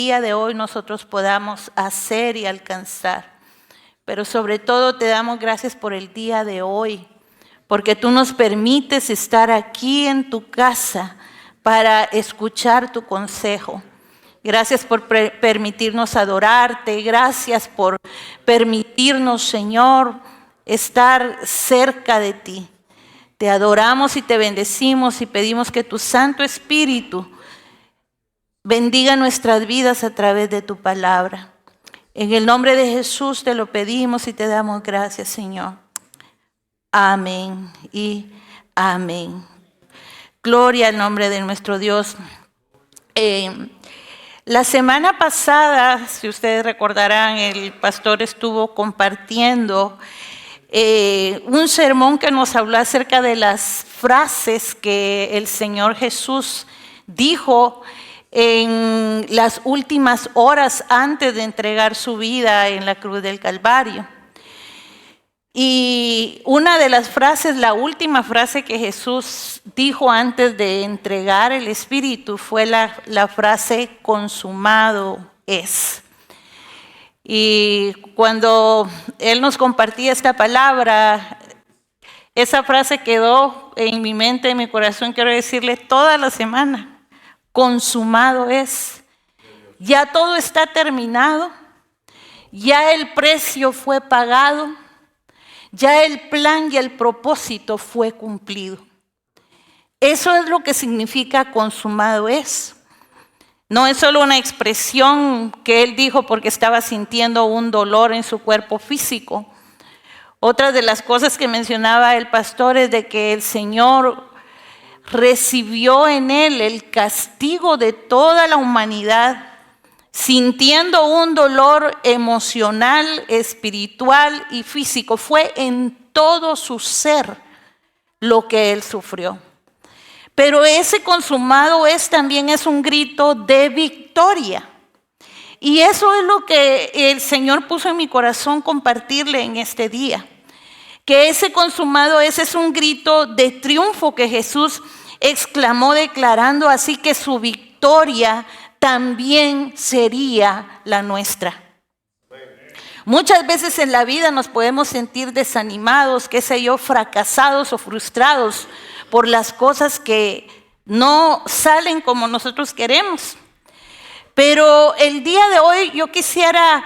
día de hoy nosotros podamos hacer y alcanzar. Pero sobre todo te damos gracias por el día de hoy, porque tú nos permites estar aquí en tu casa para escuchar tu consejo. Gracias por permitirnos adorarte, gracias por permitirnos, Señor, estar cerca de ti. Te adoramos y te bendecimos y pedimos que tu Santo Espíritu bendiga nuestras vidas a través de tu palabra. En el nombre de Jesús te lo pedimos y te damos gracias, Señor. Amén y amén. Gloria al nombre de nuestro Dios. La semana pasada, si ustedes recordarán, el pastor estuvo compartiendo un sermón que nos habló acerca de las frases que el Señor Jesús dijo en las últimas horas antes de entregar su vida en la cruz del Calvario. Y una de las frases, la última frase que Jesús dijo antes de entregar el Espíritu fue la frase consumado es. Y cuando Él nos compartía esta palabra, esa frase quedó en mi mente, en mi corazón, quiero decirle toda la semana. Consumado es. Ya todo está terminado. Ya el precio fue pagado. Ya el plan y el propósito fue cumplido. Eso es lo que significa consumado es. No es solo una expresión que él dijo porque estaba sintiendo un dolor en su cuerpo físico. Otra de las cosas que mencionaba el pastor es de que el Señor recibió en él el castigo de toda la humanidad, sintiendo un dolor emocional, espiritual y físico. Fue en todo su ser lo que él sufrió. Pero ese consumado también es un grito de victoria. Y eso es lo que el Señor puso en mi corazón compartirle en este día. Que ese consumado es un grito de triunfo que Jesús exclamó declarando así que su victoria también sería la nuestra. Muchas veces en la vida nos podemos sentir desanimados, fracasados o frustrados por las cosas que no salen como nosotros queremos. Pero el día de hoy yo quisiera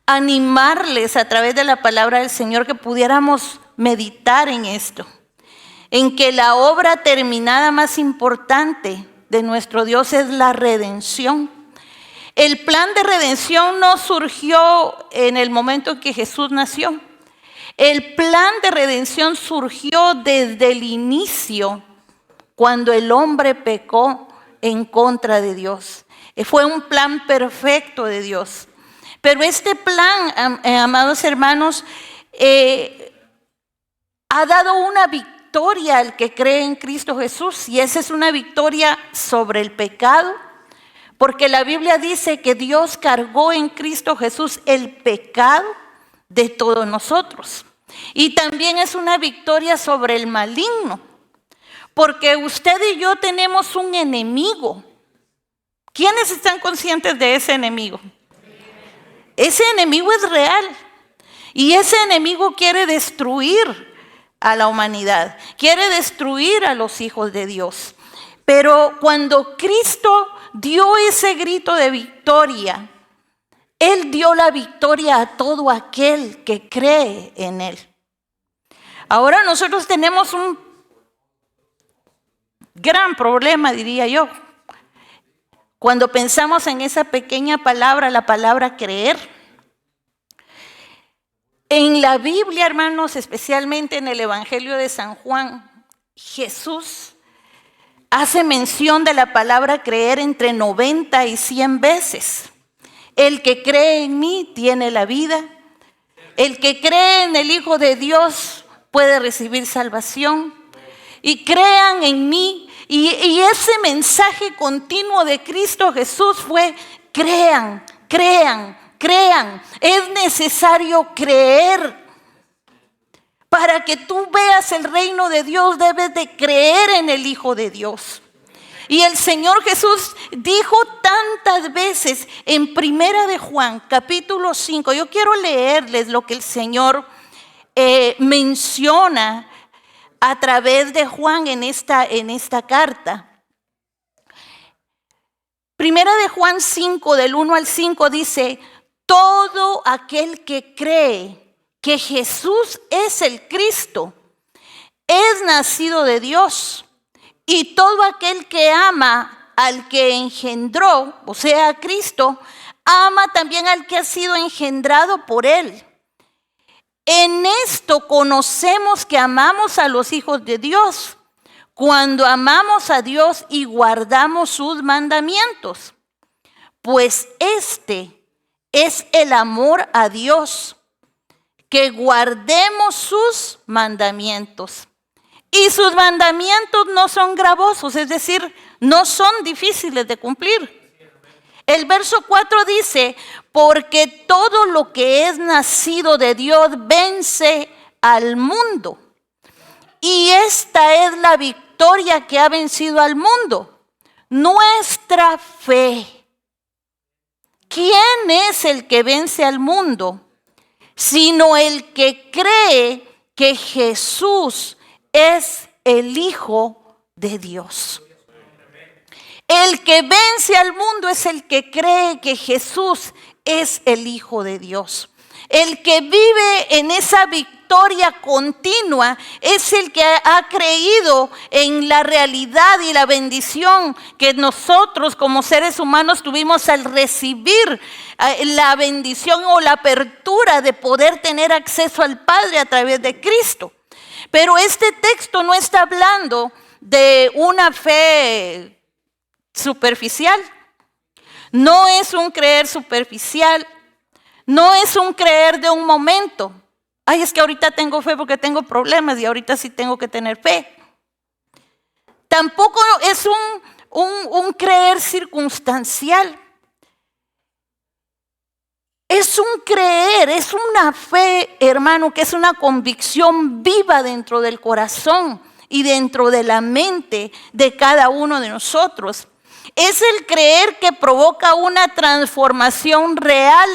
animarles a través de la palabra del Señor que pudiéramos meditar en esto, en que la obra terminada más importante de nuestro Dios es la redención. El plan de redención no surgió en el momento en que Jesús nació. El plan de redención surgió desde el inicio, cuando el hombre pecó en contra de Dios. Fue un plan perfecto de Dios. Pero este plan, amados hermanos, ha dado una victoria al que cree en Cristo Jesús. Y esa es una victoria sobre el pecado. Porque la Biblia dice que Dios cargó en Cristo Jesús el pecado de todos nosotros. Y también es una victoria sobre el maligno. Porque usted y yo tenemos un enemigo. ¿Quiénes están conscientes de ese enemigo? Ese enemigo es real. Y ese enemigo quiere destruir a la humanidad. Quiere destruir a los hijos de Dios. Pero cuando Cristo dio ese grito de victoria, Él dio la victoria a todo aquel que cree en Él. Ahora nosotros tenemos un gran problema, diría yo, cuando pensamos en esa pequeña palabra, la palabra creer. En la Biblia, hermanos, especialmente en el Evangelio de San Juan, Jesús hace mención de la palabra creer entre 90 y 100 veces. El que cree en mí tiene la vida. El que cree en el Hijo de Dios puede recibir salvación. Y crean en mí. Y ese mensaje continuo de Cristo Jesús fue: crean, crean, crean. Es necesario creer. Para que tú veas el reino de Dios, debes de creer en el Hijo de Dios. Y el Señor Jesús dijo tantas veces en Primera de Juan, capítulo 5, yo quiero leerles lo que el Señor menciona a través de Juan en esta carta. Primera de Juan 5, del 1 al 5 dice: todo aquel que cree que Jesús es el Cristo es nacido de Dios, y todo aquel que ama al que engendró, o sea, a Cristo, ama también al que ha sido engendrado por él. En esto conocemos que amamos a los hijos de Dios, cuando amamos a Dios y guardamos sus mandamientos. Pues este es el amor a Dios, que guardemos sus mandamientos. Y sus mandamientos no son gravosos, es decir, no son difíciles de cumplir. El verso 4 dice: porque todo lo que es nacido de Dios vence al mundo. Y esta es la victoria que ha vencido al mundo: nuestra fe. ¿Quién es el que vence al mundo? Sino el que cree que Jesús es el Hijo de Dios. El que vence al mundo es el que cree que Jesús es el Hijo de Dios. El que vive en esa victoria continua es el que ha creído en la realidad y la bendición que nosotros como seres humanos tuvimos al recibir la bendición o la apertura de poder tener acceso al Padre a través de Cristo. Pero este texto no está hablando de una fe superficial. No es un creer superficial. No es un creer de un momento. Ay, es que ahorita tengo fe porque tengo problemas y ahorita sí tengo que tener fe. Tampoco es un creer circunstancial. Es un creer, es una fe, hermano, que es una convicción viva dentro del corazón y dentro de la mente de cada uno de nosotros. Es el creer que provoca una transformación real,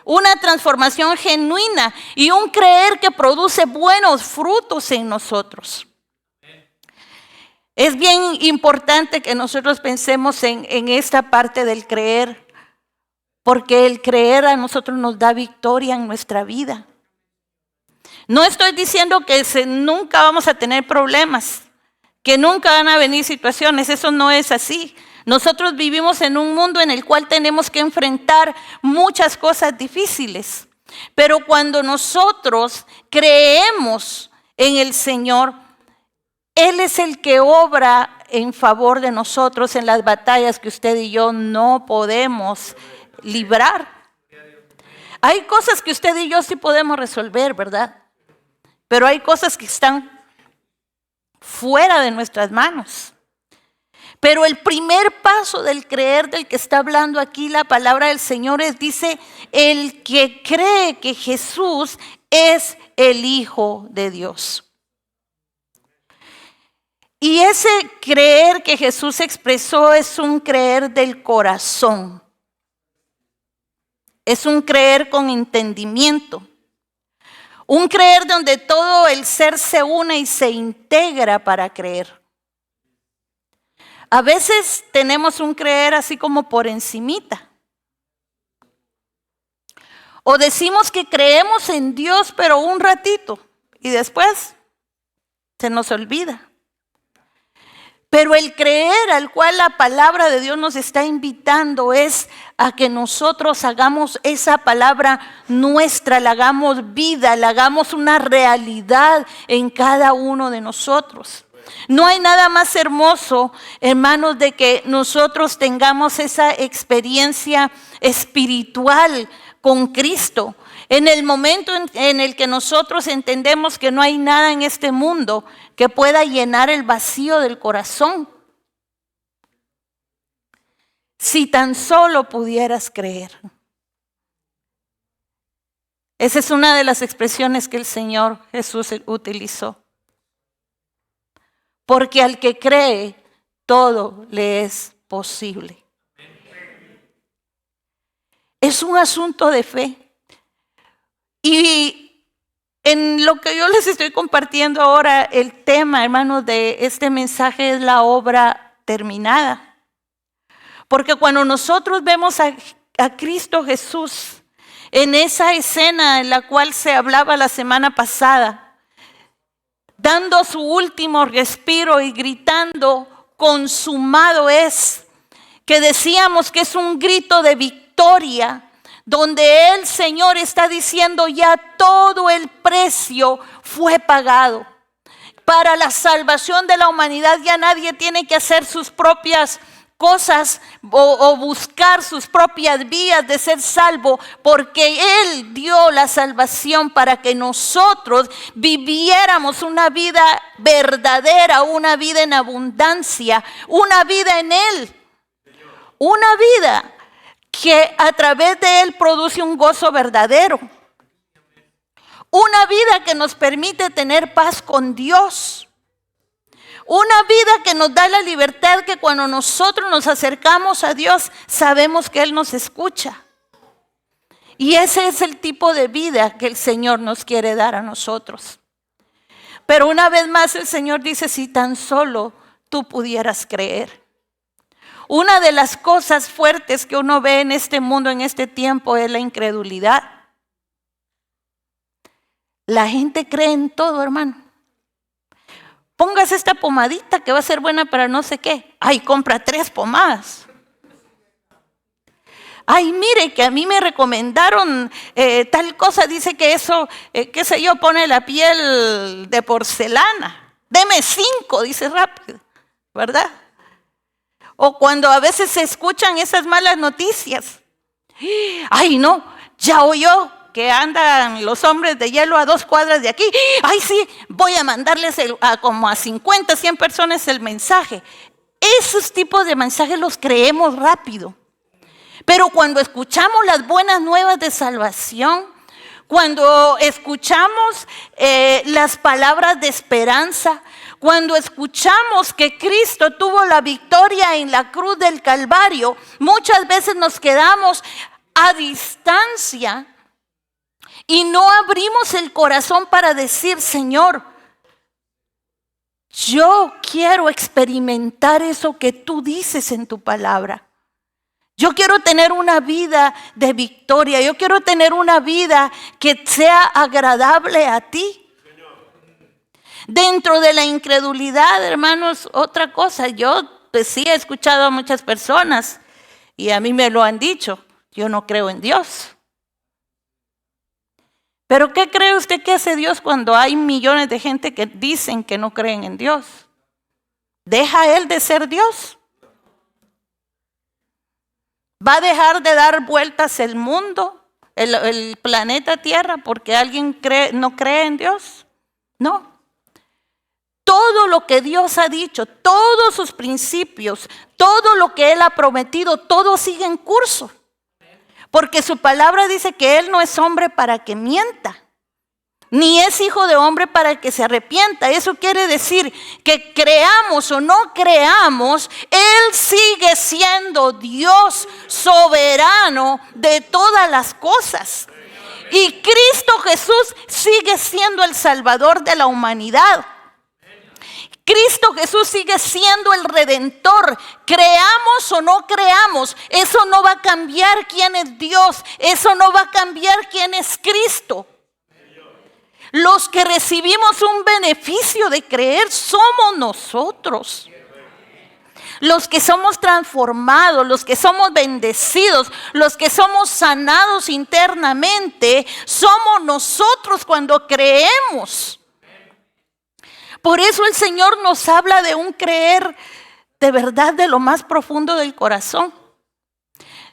una transformación genuina y un creer que produce buenos frutos en nosotros. Es bien importante que nosotros pensemos en esta parte del creer, porque el creer a nosotros nos da victoria en nuestra vida. No estoy diciendo que nunca vamos a tener problemas, que nunca van a venir situaciones, eso no es así. Nosotros vivimos en un mundo en el cual tenemos que enfrentar muchas cosas difíciles. Pero cuando nosotros creemos en el Señor, Él es el que obra en favor de nosotros en las batallas que usted y yo no podemos librar. Hay cosas que usted y yo sí podemos resolver, ¿verdad? Pero hay cosas que están fuera de nuestras manos. Pero el primer paso del creer del que está hablando aquí la palabra del Señor dice: el que cree que Jesús es el Hijo de Dios. Y ese creer que Jesús expresó es un creer del corazón. Es un creer con entendimiento. Un creer donde todo el ser se une y se integra para creer. A veces tenemos un creer así como por encimita. O decimos que creemos en Dios, pero un ratito y después se nos olvida. Pero el creer al cual la palabra de Dios nos está invitando es a que nosotros hagamos esa palabra nuestra, la hagamos vida, la hagamos una realidad en cada uno de nosotros. No hay nada más hermoso, hermanos, de que nosotros tengamos esa experiencia espiritual con Cristo. En el momento en el que nosotros entendemos que no hay nada en este mundo que pueda llenar el vacío del corazón. Si tan solo pudieras creer. Esa es una de las expresiones que el Señor Jesús utilizó. Porque al que cree, todo le es posible. Es un asunto de fe. Y en lo que yo les estoy compartiendo ahora, el tema, hermanos, de este mensaje es la obra terminada. Porque cuando nosotros vemos a Cristo Jesús en esa escena en la cual se hablaba la semana pasada, dando su último respiro y gritando, consumado es, que decíamos que es un grito de victoria, donde el Señor está diciendo ya todo el precio fue pagado. Para la salvación de la humanidad ya nadie tiene que hacer sus propias cosas o buscar sus propias vías de ser salvo, porque Él dio la salvación para que nosotros viviéramos una vida verdadera, una vida en abundancia, una vida en Él, una vida que a través de Él produce un gozo verdadero, una vida que nos permite tener paz con Dios. Una vida que nos da la libertad, que cuando nosotros nos acercamos a Dios, sabemos que Él nos escucha. Y ese es el tipo de vida que el Señor nos quiere dar a nosotros. Pero una vez más el Señor dice, si tan solo tú pudieras creer. Una de las cosas fuertes que uno ve en este mundo, en este tiempo, es la incredulidad. La gente cree en todo, hermano. Póngase esta pomadita que va a ser buena para no sé qué. Ay, compra 3 pomadas. Ay, mire que a mí me recomendaron tal cosa. Dice que eso, qué sé yo, pone la piel de porcelana. Deme 5, dice rápido, ¿verdad? O cuando a veces se escuchan esas malas noticias. Ay, no, ya oyó que andan los hombres de hielo a 2 cuadras de aquí. Ay, sí, voy a mandarles como a 50, 100 personas el mensaje. Esos tipos de mensajes los creemos rápido. Pero cuando escuchamos las buenas nuevas de salvación, cuando escuchamos las palabras de esperanza, cuando escuchamos que Cristo tuvo la victoria en la cruz del Calvario, muchas veces nos quedamos a distancia y no abrimos el corazón para decir, Señor, yo quiero experimentar eso que tú dices en tu palabra. Yo quiero tener una vida de victoria. Yo quiero tener una vida que sea agradable a ti. Dentro de la incredulidad, hermanos, otra cosa. Yo pues sí he escuchado a muchas personas y a mí me lo han dicho. Yo no creo en Dios. Pero ¿qué cree usted que hace Dios cuando hay millones de gente que dicen que no creen en Dios? ¿Deja Él de ser Dios? ¿Va a dejar de dar vueltas el mundo, el planeta Tierra, porque alguien no cree en Dios? No. Todo lo que Dios ha dicho, todos sus principios, todo lo que Él ha prometido, todo sigue en curso. Porque su palabra dice que Él no es hombre para que mienta, ni es hijo de hombre para que se arrepienta. Eso quiere decir que creamos o no creamos, Él sigue siendo Dios soberano de todas las cosas. Y Cristo Jesús sigue siendo el Salvador de la humanidad. Cristo Jesús sigue siendo el Redentor. Creamos o no creamos, eso no va a cambiar quién es Dios. Eso no va a cambiar quién es Cristo. Los que recibimos un beneficio de creer somos nosotros. Los que somos transformados, los que somos bendecidos, los que somos sanados internamente, somos nosotros cuando creemos. Por eso el Señor nos habla de un creer de verdad de lo más profundo del corazón.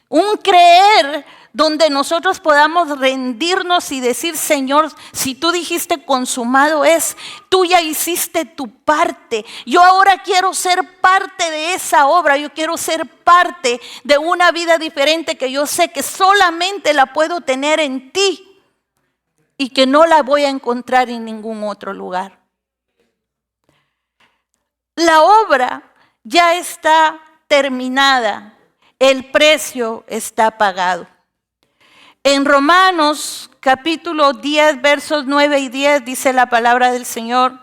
Un creer donde nosotros podamos rendirnos y decir, Señor, si tú dijiste consumado es, tú ya hiciste tu parte. Yo ahora quiero ser parte de esa obra, yo quiero ser parte de una vida diferente que yo sé que solamente la puedo tener en ti y que no la voy a encontrar en ningún otro lugar. La obra ya está terminada, el precio está pagado. En Romanos capítulo 10, versos 9 y 10 dice la palabra del Señor,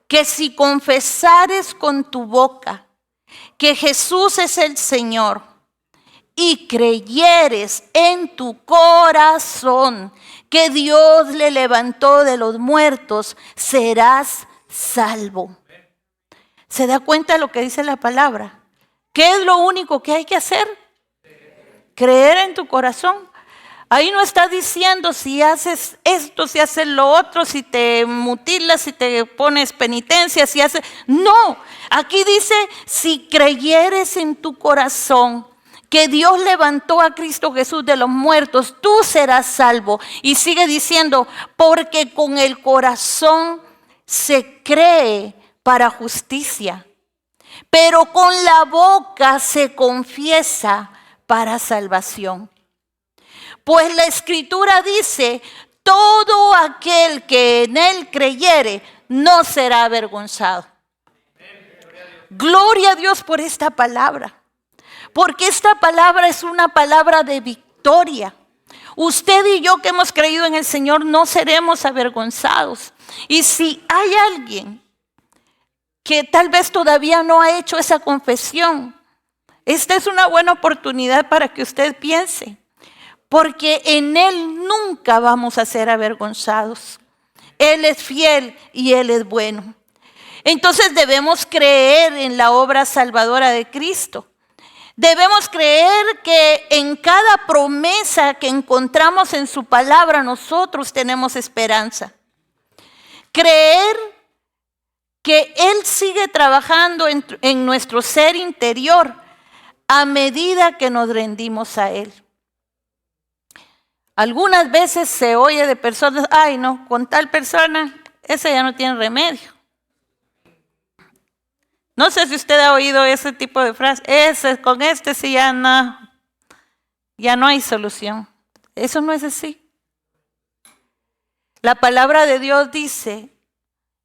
que si confesares con tu boca que Jesús es el Señor y creyeres en tu corazón que Dios le levantó de los muertos, serás salvo. ¿Se da cuenta de lo que dice la palabra? ¿Qué es lo único que hay que hacer? Creer en tu corazón. Ahí no está diciendo si haces esto, si haces lo otro, si te mutilas, si te pones penitencia, si haces... No, aquí dice, si creyeres en tu corazón que Dios levantó a Cristo Jesús de los muertos, tú serás salvo. Y sigue diciendo, porque con el corazón se cree para justicia, pero con la boca se confiesa para salvación. Pues la Escritura dice, todo aquel que en él creyere no será avergonzado. Gloria a Dios por esta palabra, porque esta palabra es una palabra de victoria. Usted y yo que hemos creído en el Señor no seremos avergonzados. Y si hay alguien que tal vez todavía no ha hecho esa confesión, esta es una buena oportunidad para que usted piense. Porque en Él nunca vamos a ser avergonzados. Él es fiel y Él es bueno. Entonces debemos creer en la obra salvadora de Cristo. Debemos creer que en cada promesa que encontramos en su palabra nosotros tenemos esperanza. Creer que Él sigue trabajando en nuestro ser interior a medida que nos rendimos a Él. Algunas veces se oye de personas, ay no, con tal persona, ese ya no tiene remedio. No sé si usted ha oído ese tipo de frase, con este sí ya no hay solución. Eso no es así. La palabra de Dios dice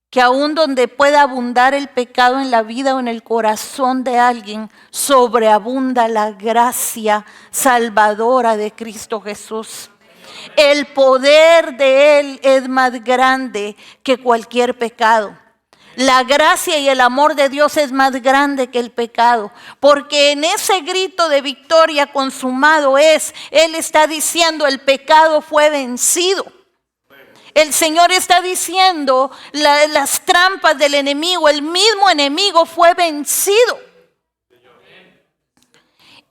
que aun donde pueda abundar el pecado en la vida o en el corazón de alguien, sobreabunda la gracia salvadora de Cristo Jesús. El poder de Él es más grande que cualquier pecado. La gracia y el amor de Dios es más grande que el pecado. Porque en ese grito de victoria consumado es, Él está diciendo el pecado fue vencido. El Señor está diciendo las trampas del enemigo, el mismo enemigo fue vencido.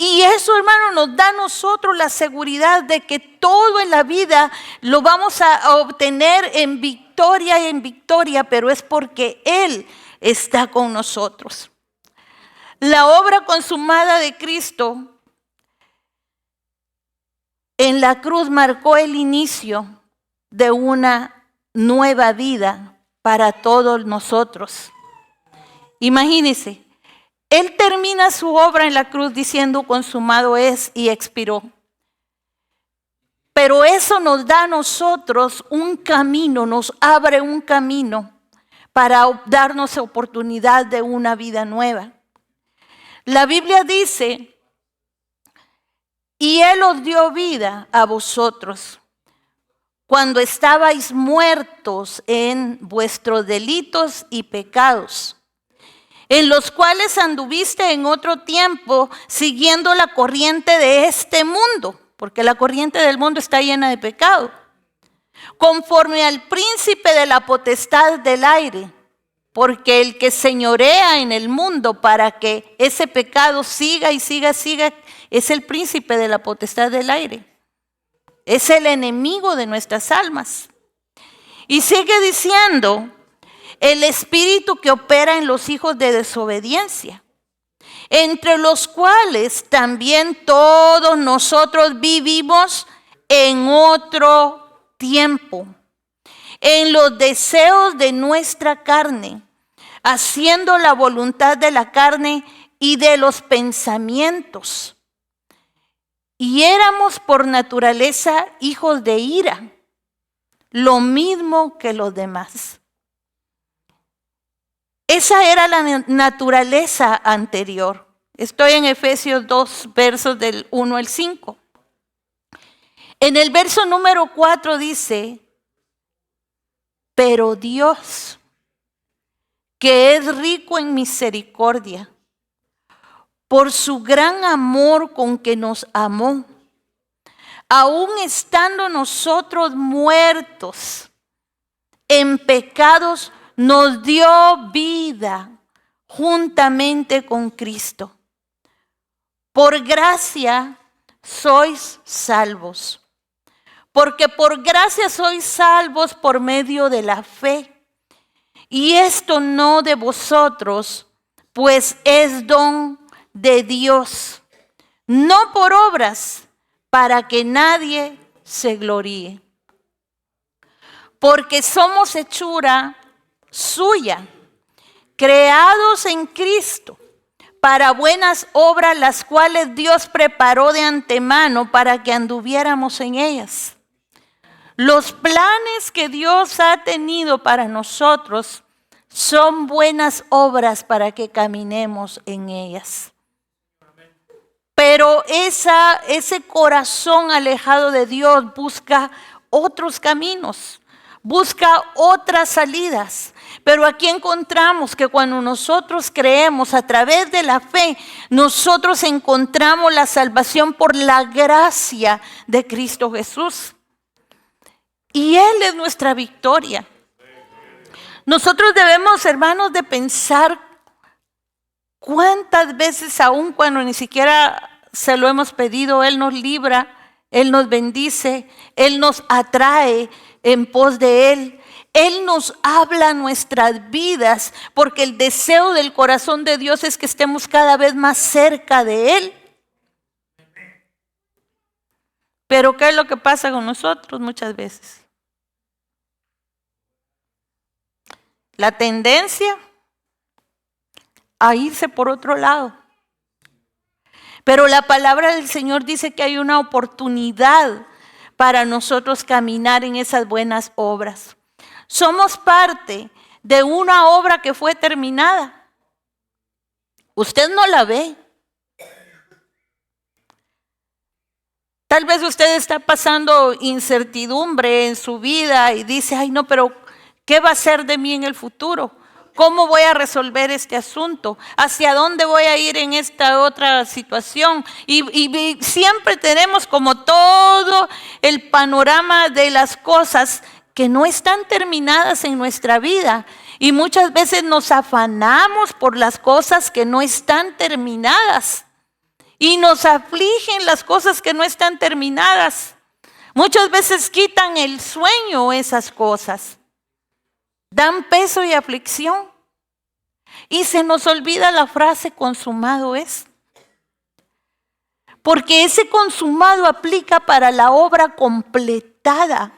Y eso, hermano, nos da a nosotros la seguridad de que todo en la vida lo vamos a obtener en victoria, pero es porque Él está con nosotros. La obra consumada de Cristo en la cruz marcó el inicio de una nueva vida para todos nosotros. Imagínense. Él termina su obra en la cruz diciendo consumado es y expiró. Pero eso nos da a nosotros un camino, nos abre un camino para darnos oportunidad de una vida nueva. La Biblia dice, y Él os dio vida a vosotros cuando estabais muertos en vuestros delitos y pecados, en los cuales anduviste en otro tiempo siguiendo la corriente de este mundo, porque la corriente del mundo está llena de pecado, conforme al príncipe de la potestad del aire, porque el que señorea en el mundo para que ese pecado siga y siga, es el príncipe de la potestad del aire, es el enemigo de nuestras almas. Y sigue diciendo, el espíritu que opera en los hijos de desobediencia, entre los cuales también todos nosotros vivimos en otro tiempo, en los deseos de nuestra carne, haciendo la voluntad de la carne y de los pensamientos. Y éramos por naturaleza hijos de ira, lo mismo que los demás. Esa era la naturaleza anterior. Estoy en Efesios 2, versos del 1 al 5. En el verso número 4 dice, pero Dios, que es rico en misericordia, por su gran amor con que nos amó, aun estando nosotros muertos en pecados, nos dio vida juntamente con Cristo. Por gracia sois salvos, porque por gracia sois salvos por medio de la fe. Y esto no de vosotros, pues es don de Dios, no por obras, para que nadie se gloríe. Porque somos hechura suya, creados en Cristo, para buenas obras, las cuales Dios preparó de antemano para que anduviéramos en ellas. Los planes que Dios ha tenido para nosotros son buenas obras para que caminemos en ellas. Pero ese corazón alejado de Dios busca otros caminos, busca otras salidas. Pero aquí encontramos que cuando nosotros creemos a través de la fe, nosotros encontramos la salvación por la gracia de Cristo Jesús. Y Él es nuestra victoria. Nosotros debemos, hermanos, de pensar cuántas veces, aun cuando ni siquiera se lo hemos pedido, Él nos libra, Él nos bendice, Él nos atrae en pos de Él. Él nos habla nuestras vidas, porque el deseo del corazón de Dios es que estemos cada vez más cerca de Él. Pero ¿qué es lo que pasa con nosotros muchas veces? La tendencia a irse por otro lado. Pero la palabra del Señor dice que hay una oportunidad para nosotros caminar en esas buenas obras. Somos parte de una obra que fue terminada. Usted no la ve. Tal vez usted está pasando incertidumbre en su vida y dice, ay no, pero ¿qué va a ser de mí en el futuro? ¿Cómo voy a resolver este asunto? ¿Hacia dónde voy a ir en esta otra situación? Y siempre tenemos como todo el panorama de las cosas que no están terminadas en nuestra vida. Y muchas veces nos afanamos por las cosas que no están terminadas. Y nos afligen las cosas que no están terminadas. Muchas veces quitan el sueño esas cosas. Dan peso y aflicción. Y se nos olvida la frase consumado es. Porque ese consumado aplica para la obra completada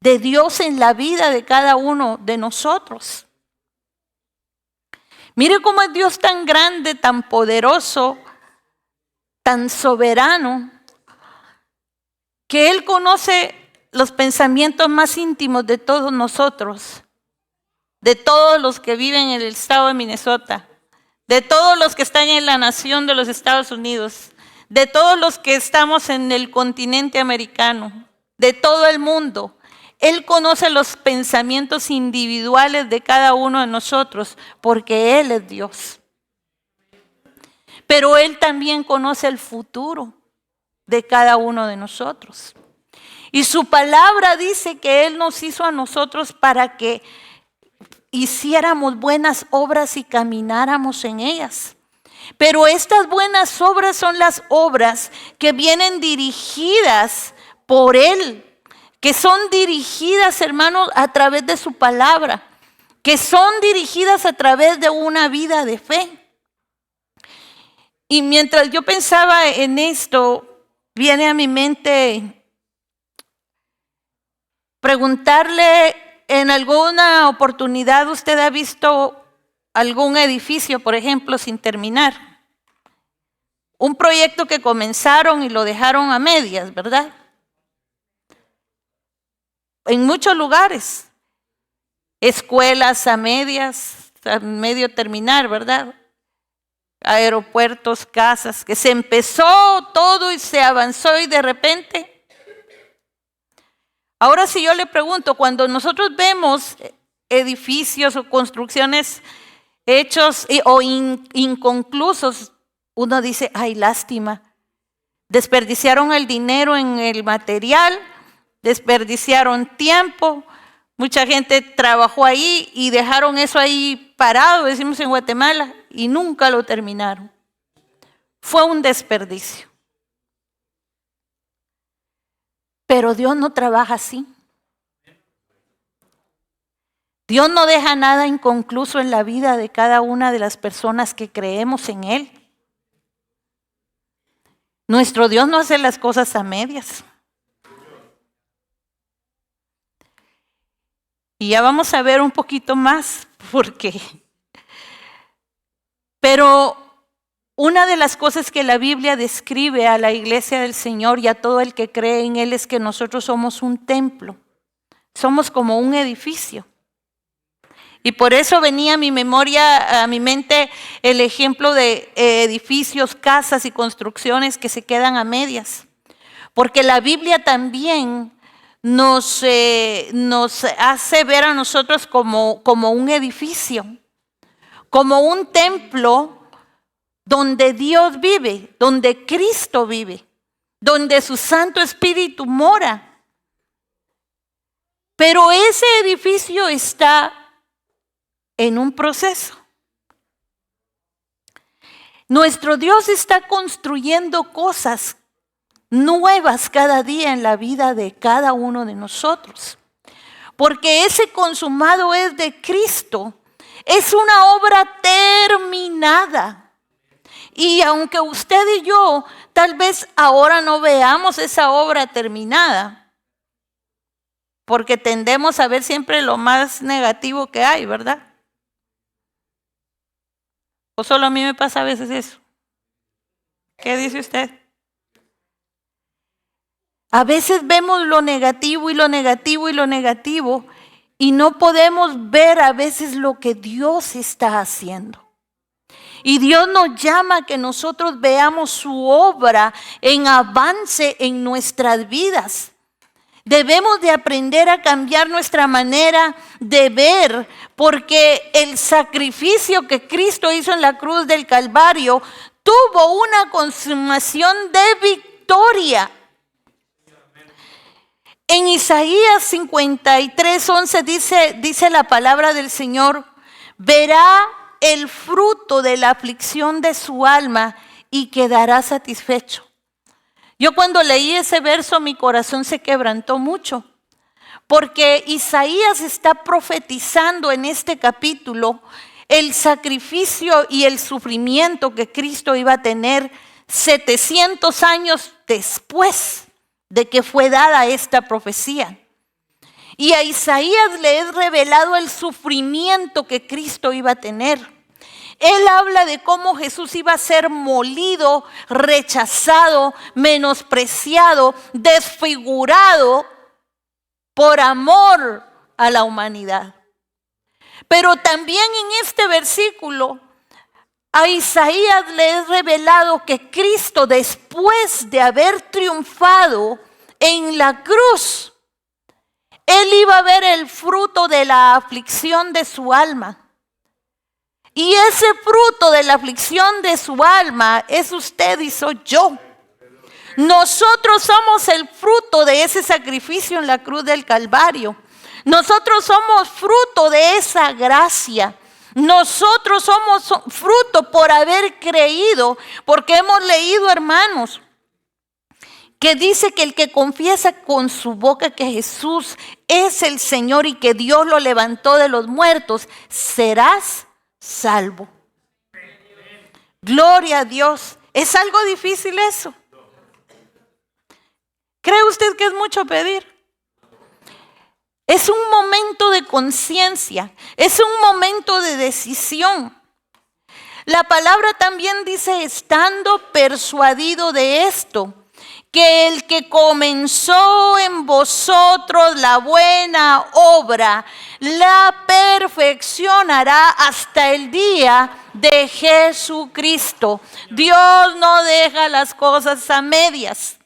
de Dios en la vida de cada uno de nosotros. Mire cómo es Dios tan grande, tan poderoso, tan soberano, que Él conoce los pensamientos más íntimos de todos nosotros. De todos los que viven en el estado de Minnesota, de todos los que están en la nación de los Estados Unidos, de todos los que estamos en el continente americano, de todo el mundo. Él conoce los pensamientos individuales de cada uno de nosotros, porque Él es Dios. Pero Él también conoce el futuro de cada uno de nosotros. Y su palabra dice que Él nos hizo a nosotros para que hiciéramos buenas obras y camináramos en ellas. Pero estas buenas obras son las obras que vienen dirigidas por Él, que son dirigidas, hermanos, a través de su palabra, que son dirigidas a través de una vida de fe. Y mientras yo pensaba en esto, viene a mi mente preguntarle, ¿en alguna oportunidad usted ha visto algún edificio, por ejemplo, sin terminar? Un proyecto que comenzaron y lo dejaron a medias, ¿verdad? En muchos lugares, escuelas a medias, a medio terminar, ¿verdad? Aeropuertos, casas, que se empezó todo y se avanzó y de repente. Ahora si yo le pregunto, cuando nosotros vemos edificios o construcciones hechos o inconclusos, uno dice, ay, lástima. Desperdiciaron el dinero en el material, desperdiciaron tiempo, mucha gente trabajó ahí y dejaron eso ahí parado, decimos en Guatemala, y nunca lo terminaron. Fue un desperdicio. Pero Dios no trabaja así. Dios no deja nada inconcluso en la vida de cada una de las personas que creemos en Él. Nuestro Dios no hace las cosas a medias. Y ya vamos a ver un poquito más por qué. Pero una de las cosas que la Biblia describe a la iglesia del Señor y a todo el que cree en Él es que nosotros somos un templo. Somos como un edificio. Y por eso venía a mi memoria, a mi mente, el ejemplo de edificios, casas y construcciones que se quedan a medias. Porque la Biblia también nos hace ver a nosotros como un edificio, como un templo donde Dios vive, donde Cristo vive, donde su Santo Espíritu mora. Pero ese edificio está en un proceso. Nuestro Dios está construyendo cosas nuevas cada día en la vida de cada uno de nosotros. Porque ese consumado es de Cristo. Es una obra terminada. Y aunque usted y yo tal vez ahora no veamos esa obra terminada, porque tendemos a ver siempre lo más negativo que hay, ¿verdad? ¿O solo a mí me pasa a veces eso? ¿Qué dice usted? A veces vemos lo negativo y lo negativo y lo negativo y no podemos ver a veces lo que Dios está haciendo. Y Dios nos llama a que nosotros veamos su obra en avance en nuestras vidas. Debemos de aprender a cambiar nuestra manera de ver, porque el sacrificio que Cristo hizo en la cruz del Calvario tuvo una consumación de victoria. En Isaías 53:11 dice la palabra del Señor, verá el fruto de la aflicción de su alma y quedará satisfecho. Yo cuando leí ese verso mi corazón se quebrantó mucho, porque Isaías está profetizando en este capítulo el sacrificio y el sufrimiento que Cristo iba a tener 700 años después de que fue dada esta profecía. Y a Isaías le es revelado el sufrimiento que Cristo iba a tener. Él habla de cómo Jesús iba a ser molido, rechazado, menospreciado, desfigurado por amor a la humanidad. Pero también en este versículo a Isaías le es revelado que Cristo, después de haber triunfado en la cruz, Él iba a ver el fruto de la aflicción de su alma. Y ese fruto de la aflicción de su alma es usted y soy yo. Nosotros somos el fruto de ese sacrificio en la cruz del Calvario. Nosotros somos fruto de esa gracia. Nosotros somos fruto por haber creído, porque hemos leído, hermanos, que dice que el que confiesa con su boca que Jesús es el Señor y que Dios lo levantó de los muertos, serás salvo. Gloria a Dios. ¿Es algo difícil eso? ¿Cree usted que es mucho pedir? Es un momento de conciencia, es un momento de decisión. La palabra también dice, estando persuadido de esto, que el que comenzó en vosotros la buena obra, la perfeccionará hasta el día de Jesucristo. Dios no deja las cosas a medias.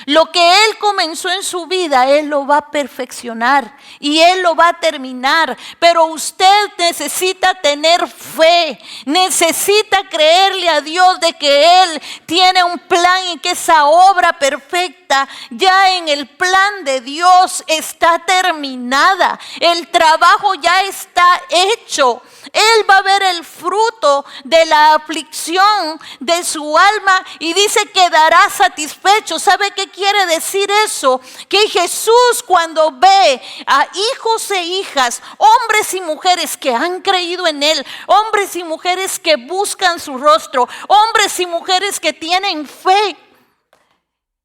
Lo que Él comenzó en su vida, Él lo va a perfeccionar y Él lo va a terminar. Pero usted necesita tener fe, necesita creerle a Dios de que Él tiene un plan y que esa obra perfecta ya en el plan de Dios está terminada. El trabajo ya está hecho. Él va a ver el fruto de la aflicción de su alma y dice que quedará satisfecho. ¿Sabe qué quiere decir eso? Que Jesús, cuando ve a hijos e hijas, hombres y mujeres que han creído en Él, hombres y mujeres que buscan su rostro, hombres y mujeres que tienen fe,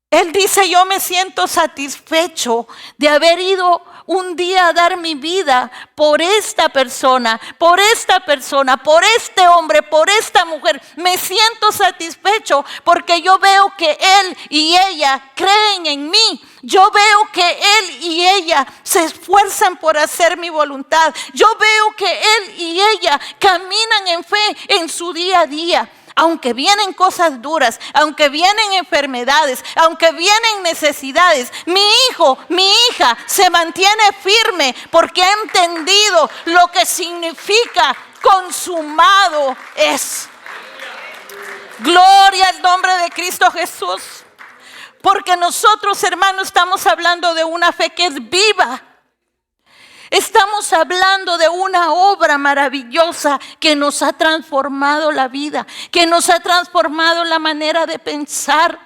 Él dice: yo me siento satisfecho de haber ido un día a dar mi vida por esta persona, por este hombre, por esta mujer. Me siento satisfecho porque yo veo que él y ella creen en mí. Yo veo que él y ella se esfuerzan por hacer mi voluntad. Yo veo que él y ella caminan en fe en su día a día. Aunque vienen cosas duras, aunque vienen enfermedades, aunque vienen necesidades, mi hijo, mi hija se mantiene firme porque ha entendido lo que significa consumado es. Gloria al nombre de Cristo Jesús. Porque nosotros, hermanos, estamos hablando de una fe que es viva. Estamos hablando de una obra maravillosa que nos ha transformado la vida, que nos ha transformado la manera de pensar,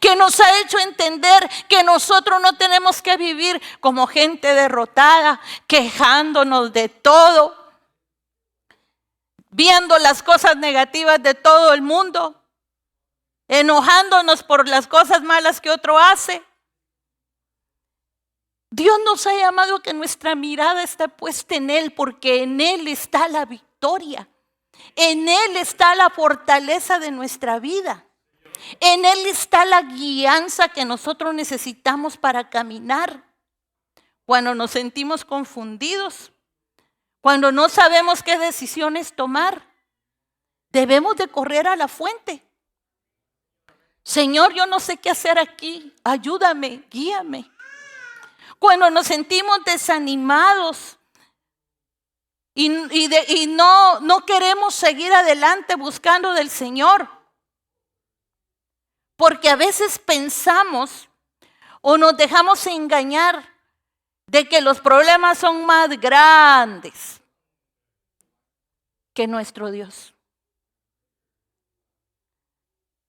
que nos ha hecho entender que nosotros no tenemos que vivir como gente derrotada, quejándonos de todo, viendo las cosas negativas de todo el mundo, enojándonos por las cosas malas que otro hace. Dios nos ha llamado a que nuestra mirada esté puesta en Él, porque en Él está la victoria. En Él está la fortaleza de nuestra vida. En Él está la guianza que nosotros necesitamos para caminar. Cuando nos sentimos confundidos, cuando no sabemos qué decisiones tomar, debemos de correr a la fuente. Señor, yo no sé qué hacer aquí. Ayúdame, guíame. Cuando nos sentimos desanimados y no queremos seguir adelante buscando del Señor, porque a veces pensamos o nos dejamos engañar de que los problemas son más grandes que nuestro Dios.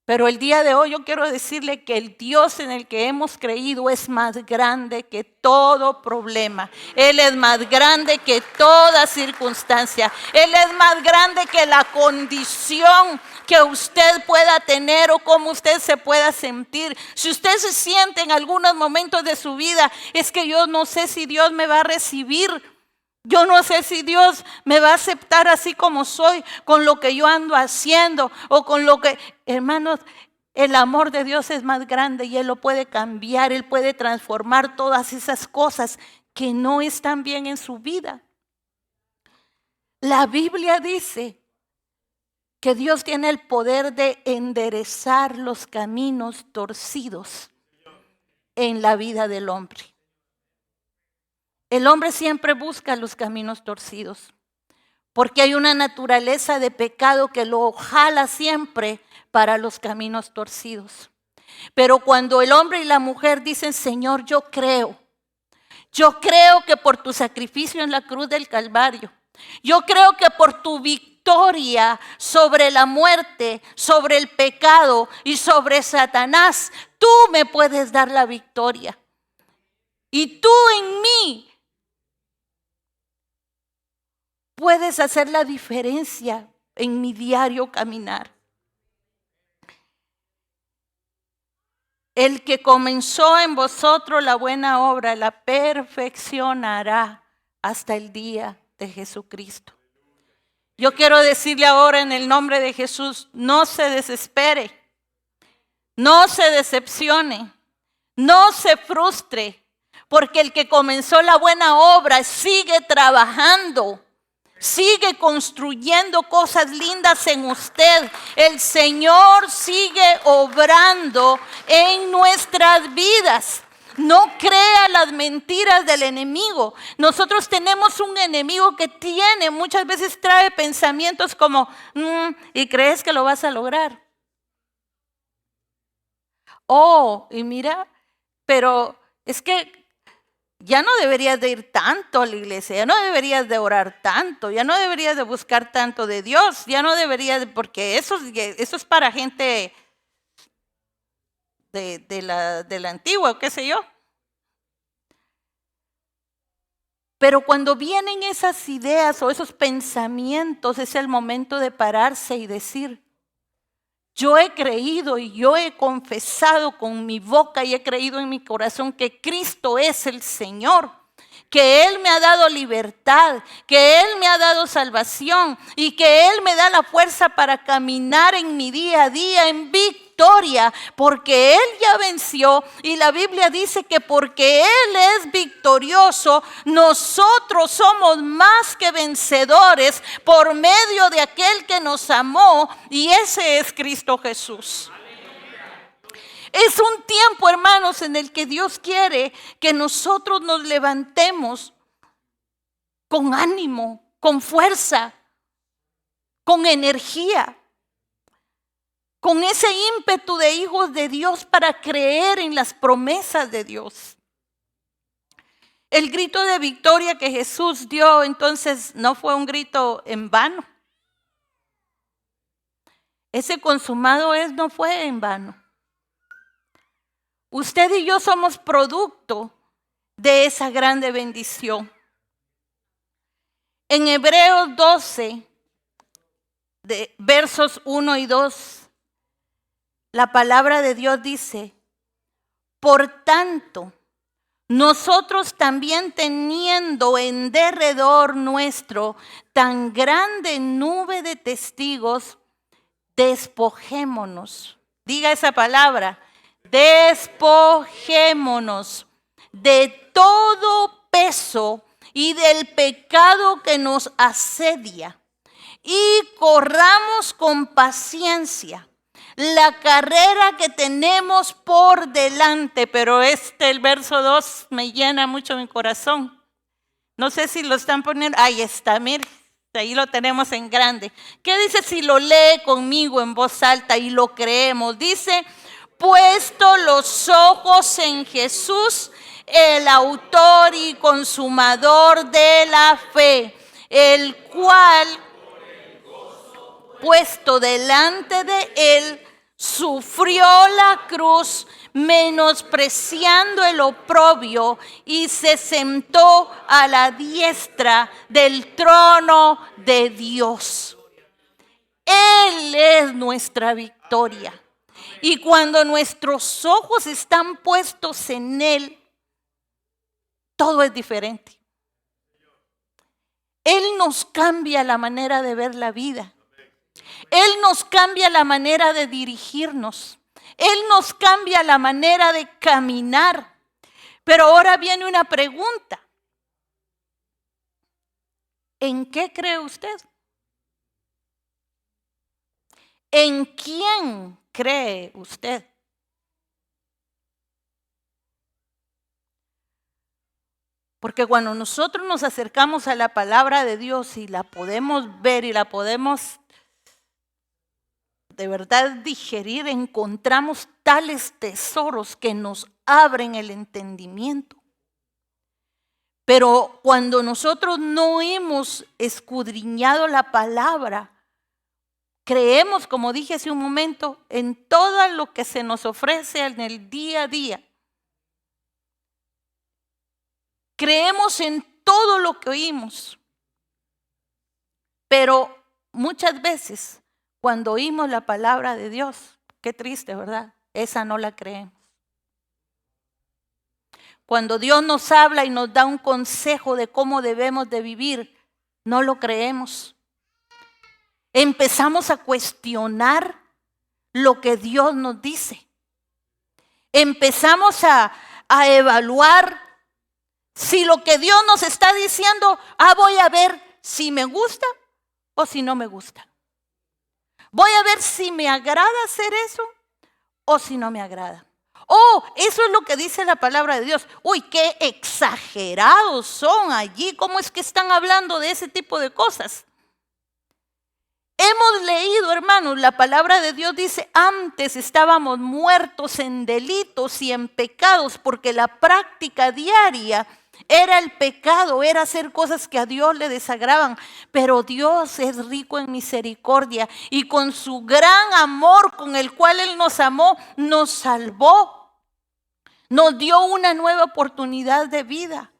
Pero el día de hoy yo quiero decirle que el Dios en el que hemos creído es más grande que todo problema. Él es más grande que toda circunstancia. Él es más grande que la condición que usted pueda tener o cómo usted se pueda sentir. Si usted se siente en algunos momentos de su vida, es que yo no sé si Dios me va a recibir. Yo no sé si Dios me va a aceptar así como soy, con lo que yo ando haciendo o con lo que... Hermanos, el amor de Dios es más grande y Él lo puede cambiar, Él puede transformar todas esas cosas que no están bien en su vida. La Biblia dice que Dios tiene el poder de enderezar los caminos torcidos en la vida del hombre. El hombre siempre busca los caminos torcidos, porque hay una naturaleza de pecado que lo jala siempre para los caminos torcidos. Pero cuando el hombre y la mujer dicen: Señor, yo creo que por tu sacrificio en la cruz del Calvario, yo creo que por tu victoria sobre la muerte, sobre el pecado y sobre Satanás, tú me puedes dar la victoria. Y tú en mí puedes hacer la diferencia en mi diario caminar. El que comenzó en vosotros la buena obra, la perfeccionará hasta el día de Jesucristo. Yo quiero decirle ahora en el nombre de Jesús: no se desespere. No se decepcione, no se frustre, porque el que comenzó la buena obra sigue trabajando, sigue construyendo cosas lindas en usted. El Señor sigue obrando en nuestras vidas. No crea las mentiras del enemigo. Nosotros tenemos un enemigo que muchas veces trae pensamientos como, ¿y crees que lo vas a lograr? Oh, y mira, pero es que ya no deberías de ir tanto a la iglesia, ya no deberías de orar tanto, ya no deberías de buscar tanto de Dios, ya no deberías, porque eso es para gente de la antigua, qué sé yo. Pero cuando vienen esas ideas o esos pensamientos, es el momento de pararse y decir, yo he creído y yo he confesado con mi boca y he creído en mi corazón que Cristo es el Señor, que Él me ha dado libertad, que Él me ha dado salvación y que Él me da la fuerza para caminar en mi día a día en victoria, porque Él ya venció y la Biblia dice que porque Él es victorioso, nosotros somos más que vencedores por medio de aquel que nos amó, y ese es Cristo Jesús. Es un tiempo, hermanos, en el que Dios quiere que nosotros nos levantemos con ánimo, con fuerza, con energía, con ese ímpetu de hijos de Dios para creer en las promesas de Dios. El grito de victoria que Jesús dio entonces no fue un grito en vano. Ese consumado es no fue en vano. Usted y yo somos producto de esa grande bendición. En Hebreos 12, de versos 1 y 2, la palabra de Dios dice, por tanto, nosotros también teniendo en derredor nuestro tan grande nube de testigos, despojémonos. Diga esa palabra. Despojémonos de todo peso y del pecado que nos asedia y corramos con paciencia la carrera que tenemos por delante. Pero el verso 2 me llena mucho mi corazón. No sé si lo están poniendo. Ahí está, mire. Ahí lo tenemos en grande. ¿Qué dice si lo lee conmigo en voz alta y lo creemos? Dice, puesto los ojos en Jesús, el autor y consumador de la fe, el cual, puesto delante de él, sufrió la cruz, menospreciando el oprobio, y se sentó a la diestra del trono de Dios. Él es nuestra victoria. Y cuando nuestros ojos están puestos en Él, todo es diferente. Él nos cambia la manera de ver la vida. Él nos cambia la manera de dirigirnos. Él nos cambia la manera de caminar. Pero ahora viene una pregunta. ¿En qué cree usted? ¿En quién cree usted? Porque cuando nosotros nos acercamos a la palabra de Dios y la podemos ver y la podemos de verdad digerir, encontramos tales tesoros que nos abren el entendimiento. Pero cuando nosotros no hemos escudriñado la palabra, creemos, como dije hace un momento, en todo lo que se nos ofrece en el día a día. Creemos en todo lo que oímos. Pero muchas veces, cuando oímos la palabra de Dios, qué triste, ¿verdad? Esa no la creemos. Cuando Dios nos habla y nos da un consejo de cómo debemos de vivir, no lo creemos. Empezamos a cuestionar lo que Dios nos dice. empezamos a evaluar si lo que Dios nos está diciendo, voy a ver si me gusta o si no me gusta. Voy a ver si me agrada hacer eso o si no me agrada. Eso es lo que dice la palabra de Dios. Uy, qué exagerados son allí. ¿Cómo es que están hablando de ese tipo de cosas? Hemos leído, hermanos, la palabra de Dios dice, antes estábamos muertos en delitos y en pecados, porque la práctica diaria era el pecado, era hacer cosas que a Dios le desagradan. Pero Dios es rico en misericordia y con su gran amor con el cual Él nos amó, nos salvó. Nos dio una nueva oportunidad de vida.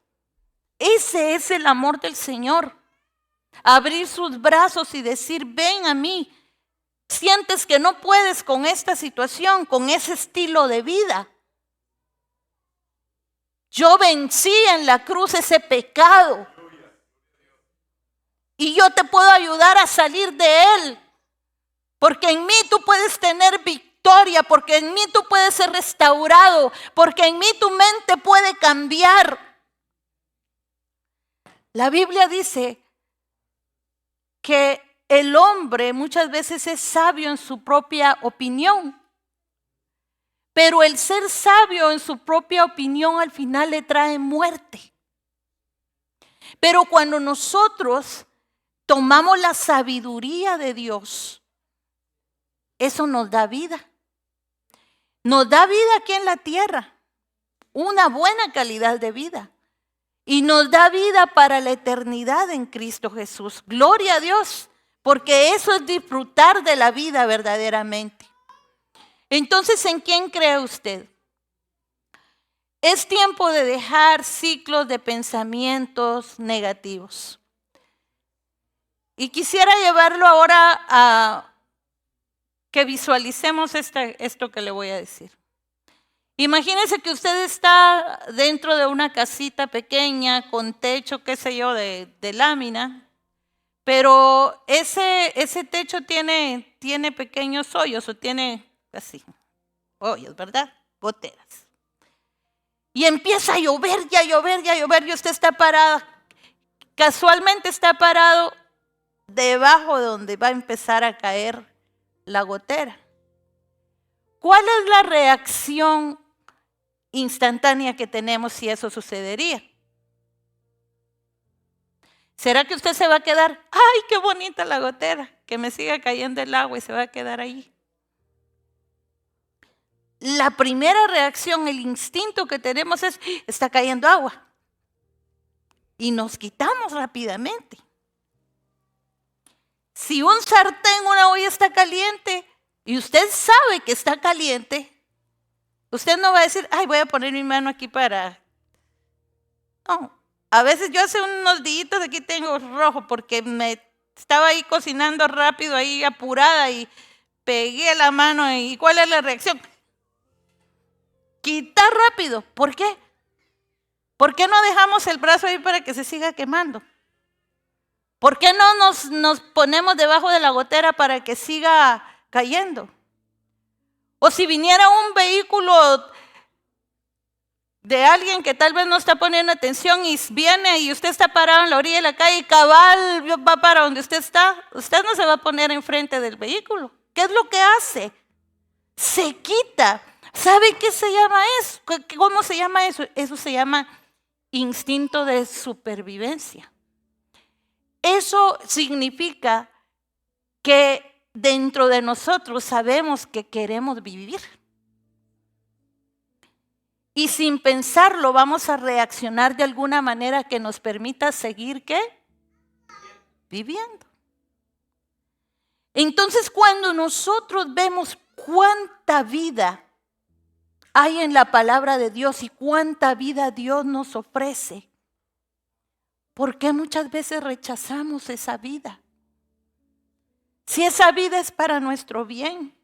Ese es el amor del Señor. Abrir sus brazos y decir, ven a mí. Sientes que no puedes con esta situación, con ese estilo de vida. Yo vencí en la cruz ese pecado. Y yo te puedo ayudar a salir de él. Porque en mí tú puedes tener victoria, porque en mí tú puedes ser restaurado, porque en mí tu mente puede cambiar. La Biblia dice que el hombre muchas veces es sabio en su propia opinión, pero el ser sabio en su propia opinión al final le trae muerte. Pero cuando nosotros tomamos la sabiduría de Dios, eso nos da vida. Nos da vida aquí en la tierra, una buena calidad de vida. Y nos da vida para la eternidad en Cristo Jesús. Gloria a Dios, porque eso es disfrutar de la vida verdaderamente. Entonces, ¿en quién cree usted? Es tiempo de dejar ciclos de pensamientos negativos. Y quisiera llevarlo ahora a que visualicemos esto que le voy a decir. Imagínese que usted está dentro de una casita pequeña con techo, qué sé yo, de lámina, pero ese techo tiene pequeños hoyos o tiene así, hoyos, ¿verdad? Goteras. Y empieza a llover, y usted está parado, casualmente está parado debajo de donde va a empezar a caer la gotera. ¿Cuál es la reacción instantánea que tenemos si eso sucedería? ¿Será que usted se va a quedar, ay, qué bonita la gotera, que me siga cayendo el agua y se va a quedar ahí? La primera reacción, el instinto que tenemos es, está cayendo agua. Y nos quitamos rápidamente. Si un sartén, una olla está caliente y usted sabe que está caliente, usted no va a decir, ay, voy a poner mi mano aquí para... No, a veces yo hace unos días aquí tengo rojo porque me estaba ahí cocinando rápido, ahí apurada y pegué la mano. ¿Y cuál es la reacción? Quitar rápido. ¿Por qué? ¿Por qué no dejamos el brazo ahí para que se siga quemando? ¿Por qué no nos ponemos debajo de la gotera para que siga cayendo? O si viniera un vehículo de alguien que tal vez no está poniendo atención y viene y usted está parado en la orilla de la calle y cabal va para donde usted está, usted no se va a poner enfrente del vehículo. ¿Qué es lo que hace? Se quita. ¿Sabe qué se llama eso? ¿Cómo se llama eso? Eso se llama instinto de supervivencia. Eso significa que dentro de nosotros sabemos que queremos vivir. Y sin pensarlo vamos a reaccionar de alguna manera que nos permita seguir, ¿qué? Viviendo. Entonces, cuando nosotros vemos cuánta vida hay en la palabra de Dios y cuánta vida Dios nos ofrece, ¿por qué muchas veces rechazamos esa vida? Si esa vida es para nuestro bien.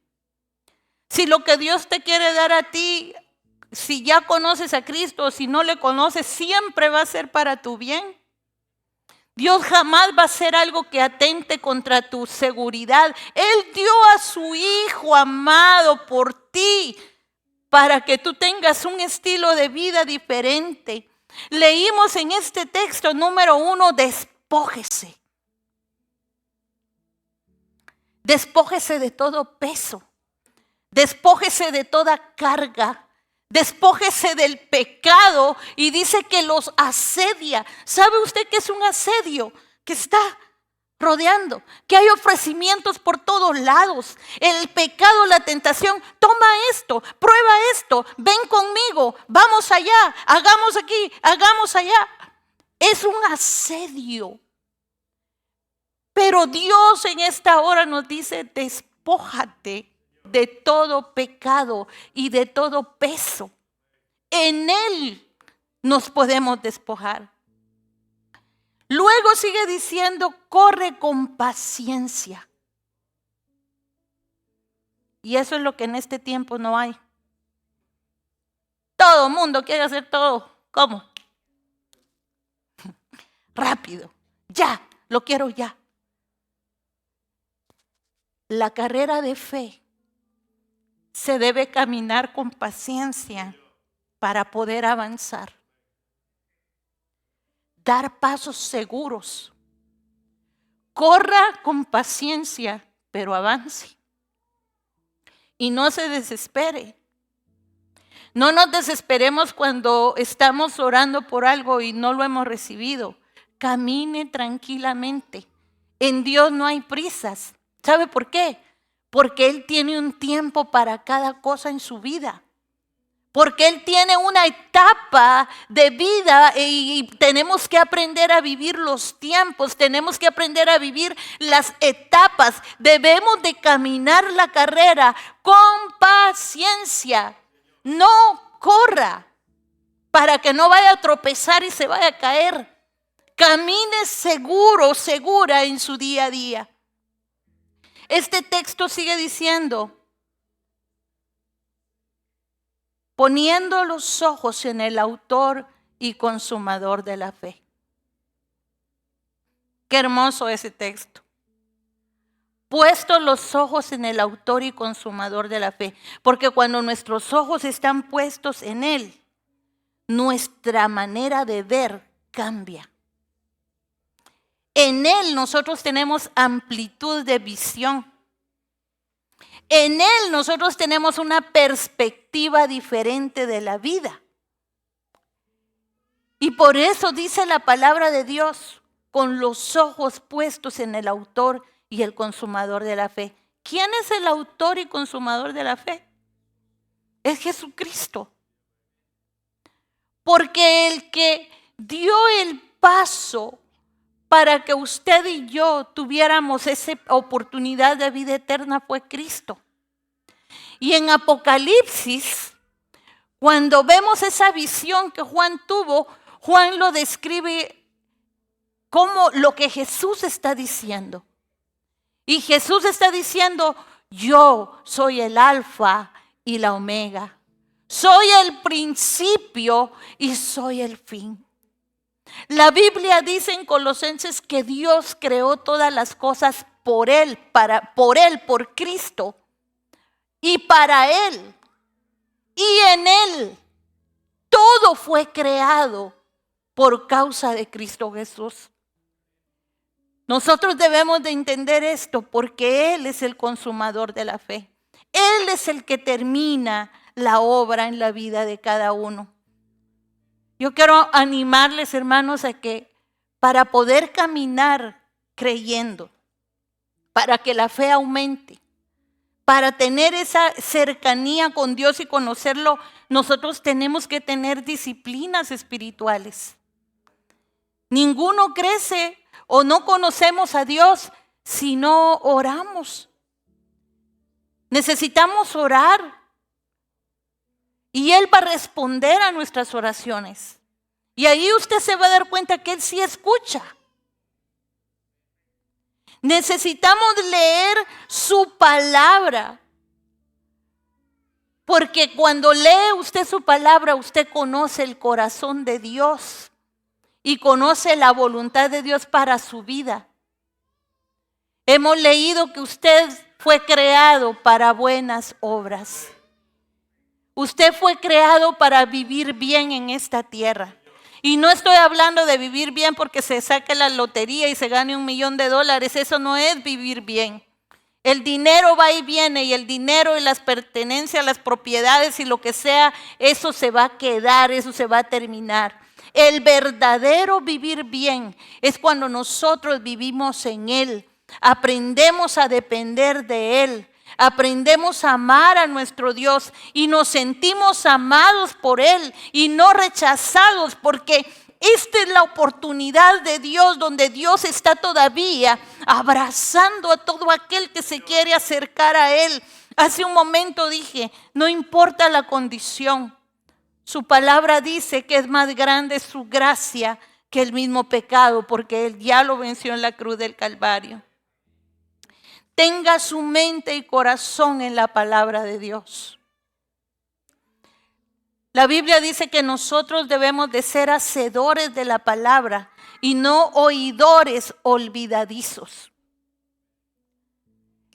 Si lo que Dios te quiere dar a ti, si ya conoces a Cristo o si no le conoces, siempre va a ser para tu bien. Dios jamás va a hacer algo que atente contra tu seguridad. Él dio a su Hijo amado por ti para que tú tengas un estilo de vida diferente. Leímos en este texto número 1, despójese. Despójese de todo peso. Despójese de toda carga. Despójese del pecado y dice que los asedia. ¿Sabe usted qué es un asedio? Que está rodeando, que hay ofrecimientos por todos lados. El pecado, la tentación, toma esto, prueba esto, ven conmigo, vamos allá, hagamos aquí, hagamos allá. Es un asedio. Pero Dios en esta hora nos dice, despójate de todo pecado y de todo peso. En Él nos podemos despojar. Luego sigue diciendo, corre con paciencia. Y eso es lo que en este tiempo no hay. Todo el mundo quiere hacer todo. ¿Cómo? Rápido. Ya, lo quiero ya. La carrera de fe se debe caminar con paciencia para poder avanzar. Dar pasos seguros. Corra con paciencia, pero avance. Y no se desespere. No nos desesperemos cuando estamos orando por algo y no lo hemos recibido. Camine tranquilamente. En Dios no hay prisas. ¿Sabe por qué? Porque Él tiene un tiempo para cada cosa en su vida. Porque Él tiene una etapa de vida y tenemos que aprender a vivir los tiempos, tenemos que aprender a vivir las etapas. Debemos de caminar la carrera con paciencia. No corra para que no vaya a tropezar y se vaya a caer. Camine seguro, segura en su día a día. Este texto sigue diciendo, poniendo los ojos en el autor y consumador de la fe. Qué hermoso ese texto. Puestos los ojos en el autor y consumador de la fe. Porque cuando nuestros ojos están puestos en Él, nuestra manera de ver cambia. En Él nosotros tenemos amplitud de visión. En Él nosotros tenemos una perspectiva diferente de la vida. Y por eso dice la palabra de Dios, con los ojos puestos en el autor y el consumador de la fe. ¿Quién es el autor y consumador de la fe? Es Jesucristo. Porque el que dio el paso para que usted y yo tuviéramos esa oportunidad de vida eterna fue Cristo. Y en Apocalipsis, cuando vemos esa visión que Juan tuvo, Juan lo describe como lo que Jesús está diciendo. Y Jesús está diciendo, yo soy el alfa y la omega. Soy el principio y soy el fin. La Biblia dice en Colosenses que Dios creó todas las cosas por Él, por Cristo y para Él. Y en Él todo fue creado por causa de Cristo Jesús. Nosotros debemos de entender esto porque Él es el consumador de la fe. Él es el que termina la obra en la vida de cada uno. Yo quiero animarles, hermanos, a que para poder caminar creyendo, para que la fe aumente, para tener esa cercanía con Dios y conocerlo, nosotros tenemos que tener disciplinas espirituales. Ninguno crece o no conocemos a Dios si no oramos. Necesitamos orar. Y Él va a responder a nuestras oraciones. Y ahí usted se va a dar cuenta que Él sí escucha. Necesitamos leer su palabra. Porque cuando lee usted su palabra, usted conoce el corazón de Dios. Y conoce la voluntad de Dios para su vida. Hemos leído que usted fue creado para buenas obras. Usted fue creado para vivir bien en esta tierra. Y no estoy hablando de vivir bien porque se saque la lotería y se gane $1.000.000. Eso no es vivir bien. El dinero va y viene, y el dinero y las pertenencias, las propiedades y lo que sea, eso se va a quedar, eso se va a terminar. El verdadero vivir bien es cuando nosotros vivimos en Él, aprendemos a depender de Él, aprendemos a amar a nuestro Dios y nos sentimos amados por Él y no rechazados, porque esta es la oportunidad de Dios, donde Dios está todavía abrazando a todo aquel que se quiere acercar a Él. Hace un momento dije, no importa la condición, su palabra dice que es más grande su gracia que el mismo pecado, porque Él ya lo venció en la cruz del Calvario. Tenga su mente y corazón en la palabra de Dios. La Biblia dice que nosotros debemos de ser hacedores de la palabra y no oidores olvidadizos.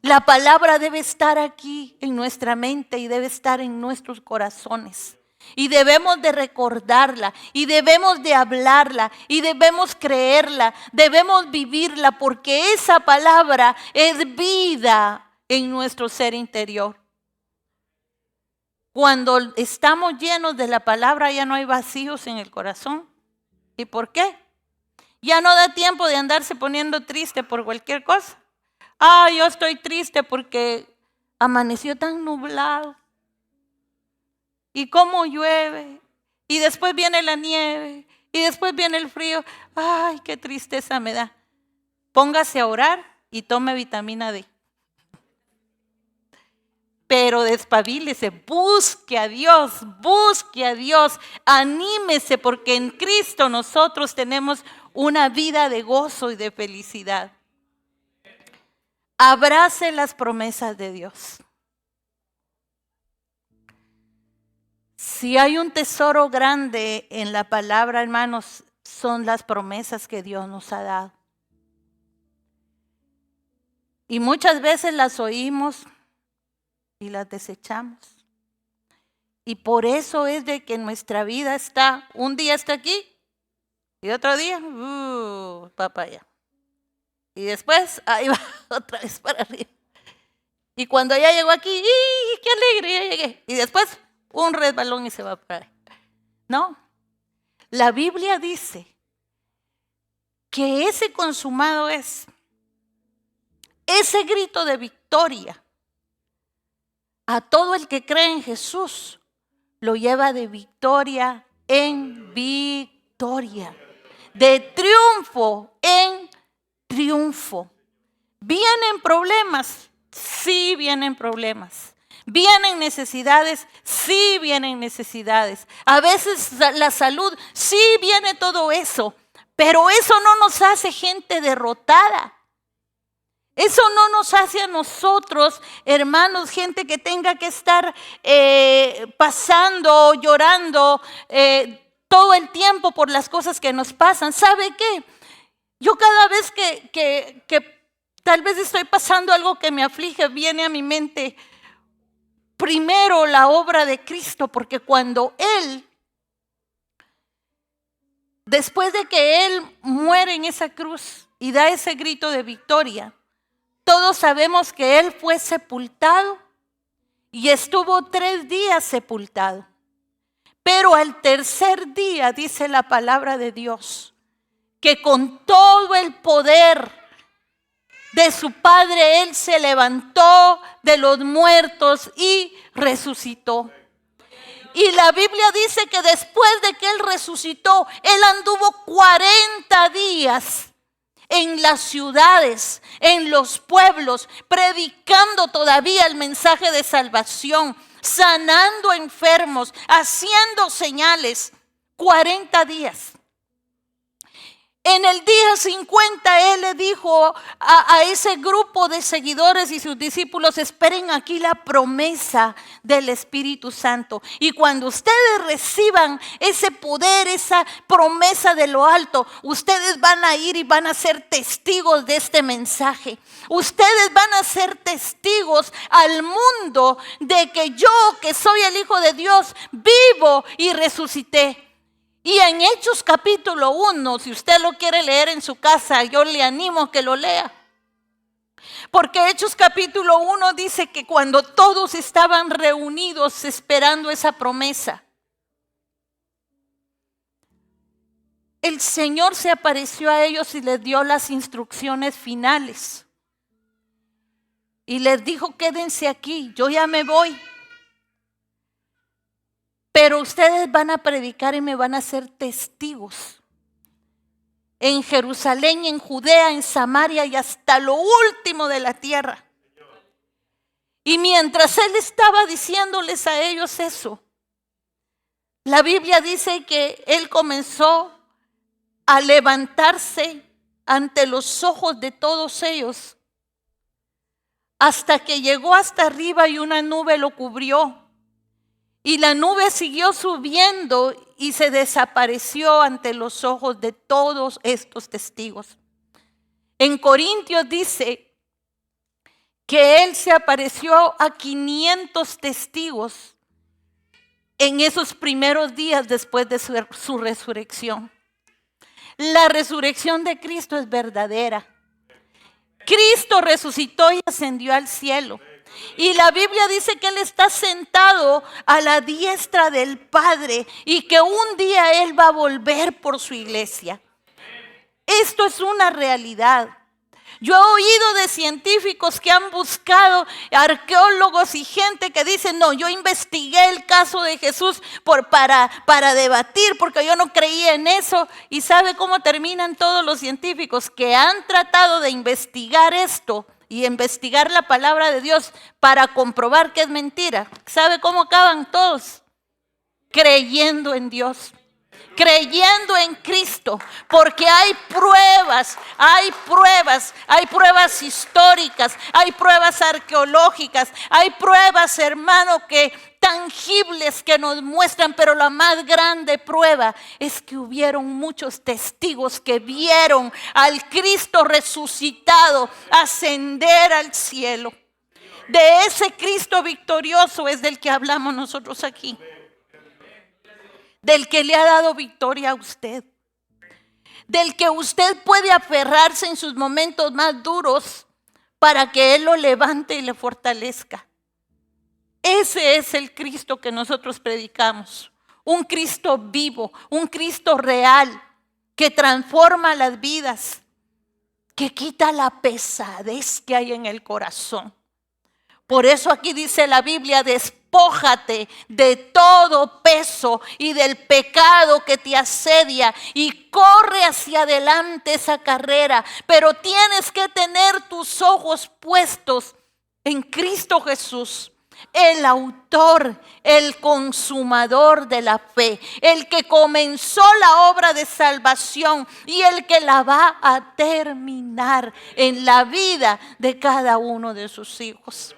La palabra debe estar aquí en nuestra mente y debe estar en nuestros corazones. Y debemos de recordarla, y debemos de hablarla, y debemos creerla, debemos vivirla, porque esa palabra es vida en nuestro ser interior. Cuando estamos llenos de la palabra, ya no hay vacíos en el corazón. ¿Y por qué? Ya no da tiempo de andarse poniendo triste por cualquier cosa. Yo estoy triste porque amaneció tan nublado. Y cómo llueve. Y después viene la nieve. Y después viene el frío. Ay, qué tristeza me da. Póngase a orar y tome vitamina D. Pero despabilese, busque a Dios, anímese, porque en Cristo nosotros tenemos una vida de gozo y de felicidad. Abrace las promesas de Dios. Si hay un tesoro grande en la palabra, hermanos, son las promesas que Dios nos ha dado. Y muchas veces las oímos y las desechamos. Y por eso es de que nuestra vida está, un día está aquí y otro día, va para allá. Y después, ahí va otra vez para arriba. Y cuando ya llegó aquí, qué alegre, ya llegué. Y después, un resbalón y se va para ahí. No, la Biblia dice que ese consumado es ese grito de victoria. A todo el que cree en Jesús lo lleva de victoria en victoria, de triunfo en triunfo. ¿Vienen problemas? Sí, vienen problemas. ¿Vienen necesidades? Sí, vienen necesidades. A veces la salud, sí viene todo eso, pero eso no nos hace gente derrotada. Eso no nos hace a nosotros, hermanos, gente que tenga que estar pasando, llorando todo el tiempo por las cosas que nos pasan. ¿Sabe qué? Yo cada vez que tal vez estoy pasando algo que me aflige, viene a mi mente primero la obra de Cristo, porque cuando Él, después de que Él muere en esa cruz y da ese grito de victoria, todos sabemos que Él fue sepultado y estuvo 3 días sepultado. Pero al tercer día, dice la palabra de Dios, que con todo el poder de su Padre, Él se levantó de los muertos y resucitó. Y la Biblia dice que después de que Él resucitó, Él anduvo 40 días en las ciudades, en los pueblos, predicando todavía el mensaje de salvación, sanando enfermos, haciendo señales, 40 días. En el día 50 Él le dijo a ese grupo de seguidores y sus discípulos: esperen aquí la promesa del Espíritu Santo. Y cuando ustedes reciban ese poder, esa promesa de lo alto, ustedes van a ir y van a ser testigos de este mensaje. Ustedes van a ser testigos al mundo de que yo, que soy el Hijo de Dios, vivo y resucité. Y en Hechos capítulo 1, si usted lo quiere leer en su casa, yo le animo a que lo lea. Porque Hechos capítulo 1 dice que cuando todos estaban reunidos esperando esa promesa, el Señor se apareció a ellos y les dio las instrucciones finales. Y les dijo: quédense aquí, yo ya me voy. Pero ustedes van a predicar y me van a ser testigos en Jerusalén, en Judea, en Samaria y hasta lo último de la tierra. Y mientras Él estaba diciéndoles a ellos eso, la Biblia dice que Él comenzó a levantarse ante los ojos de todos ellos, hasta que llegó hasta arriba y una nube lo cubrió. Y la nube siguió subiendo y se desapareció ante los ojos de todos estos testigos. En Corintios dice que Él se apareció a 500 testigos en esos primeros días después de su resurrección. La resurrección de Cristo es verdadera. Cristo resucitó y ascendió al cielo. Y la Biblia dice que Él está sentado a la diestra del Padre y que un día Él va a volver por su iglesia. Esto es una realidad. Yo he oído de científicos que han buscado, arqueólogos y gente que dicen: no, yo investigué el caso de Jesús para debatir, porque yo no creía en eso. ¿Y sabe cómo terminan todos los científicos que han tratado de investigar esto y investigar la palabra de Dios para comprobar que es mentira? ¿Sabe cómo acaban todos? Creyendo en Dios, creyendo en Cristo, porque hay pruebas históricas, hay pruebas arqueológicas, hay pruebas, hermano, que tangibles que nos muestran, pero la más grande prueba es que hubieron muchos testigos que vieron al Cristo resucitado ascender al cielo. De ese Cristo victorioso es del que hablamos nosotros aquí. Del que le ha dado victoria a usted. Del que usted puede aferrarse en sus momentos más duros para que Él lo levante y le fortalezca. Ese es el Cristo que nosotros predicamos. Un Cristo vivo, un Cristo real, que transforma las vidas, que quita la pesadez que hay en el corazón. Por eso aquí dice la Biblia: despójate de todo peso y del pecado que te asedia y corre hacia adelante esa carrera. Pero tienes que tener tus ojos puestos en Cristo Jesús, el autor, el consumador de la fe, el que comenzó la obra de salvación y el que la va a terminar en la vida de cada uno de sus hijos.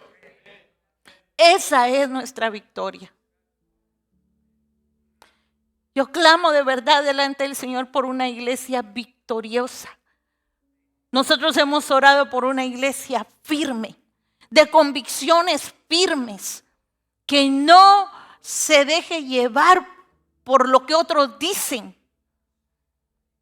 Esa es nuestra victoria. Yo clamo de verdad delante del Señor por una iglesia victoriosa. Nosotros hemos orado por una iglesia firme, de convicciones firmes, que no se deje llevar por lo que otros dicen,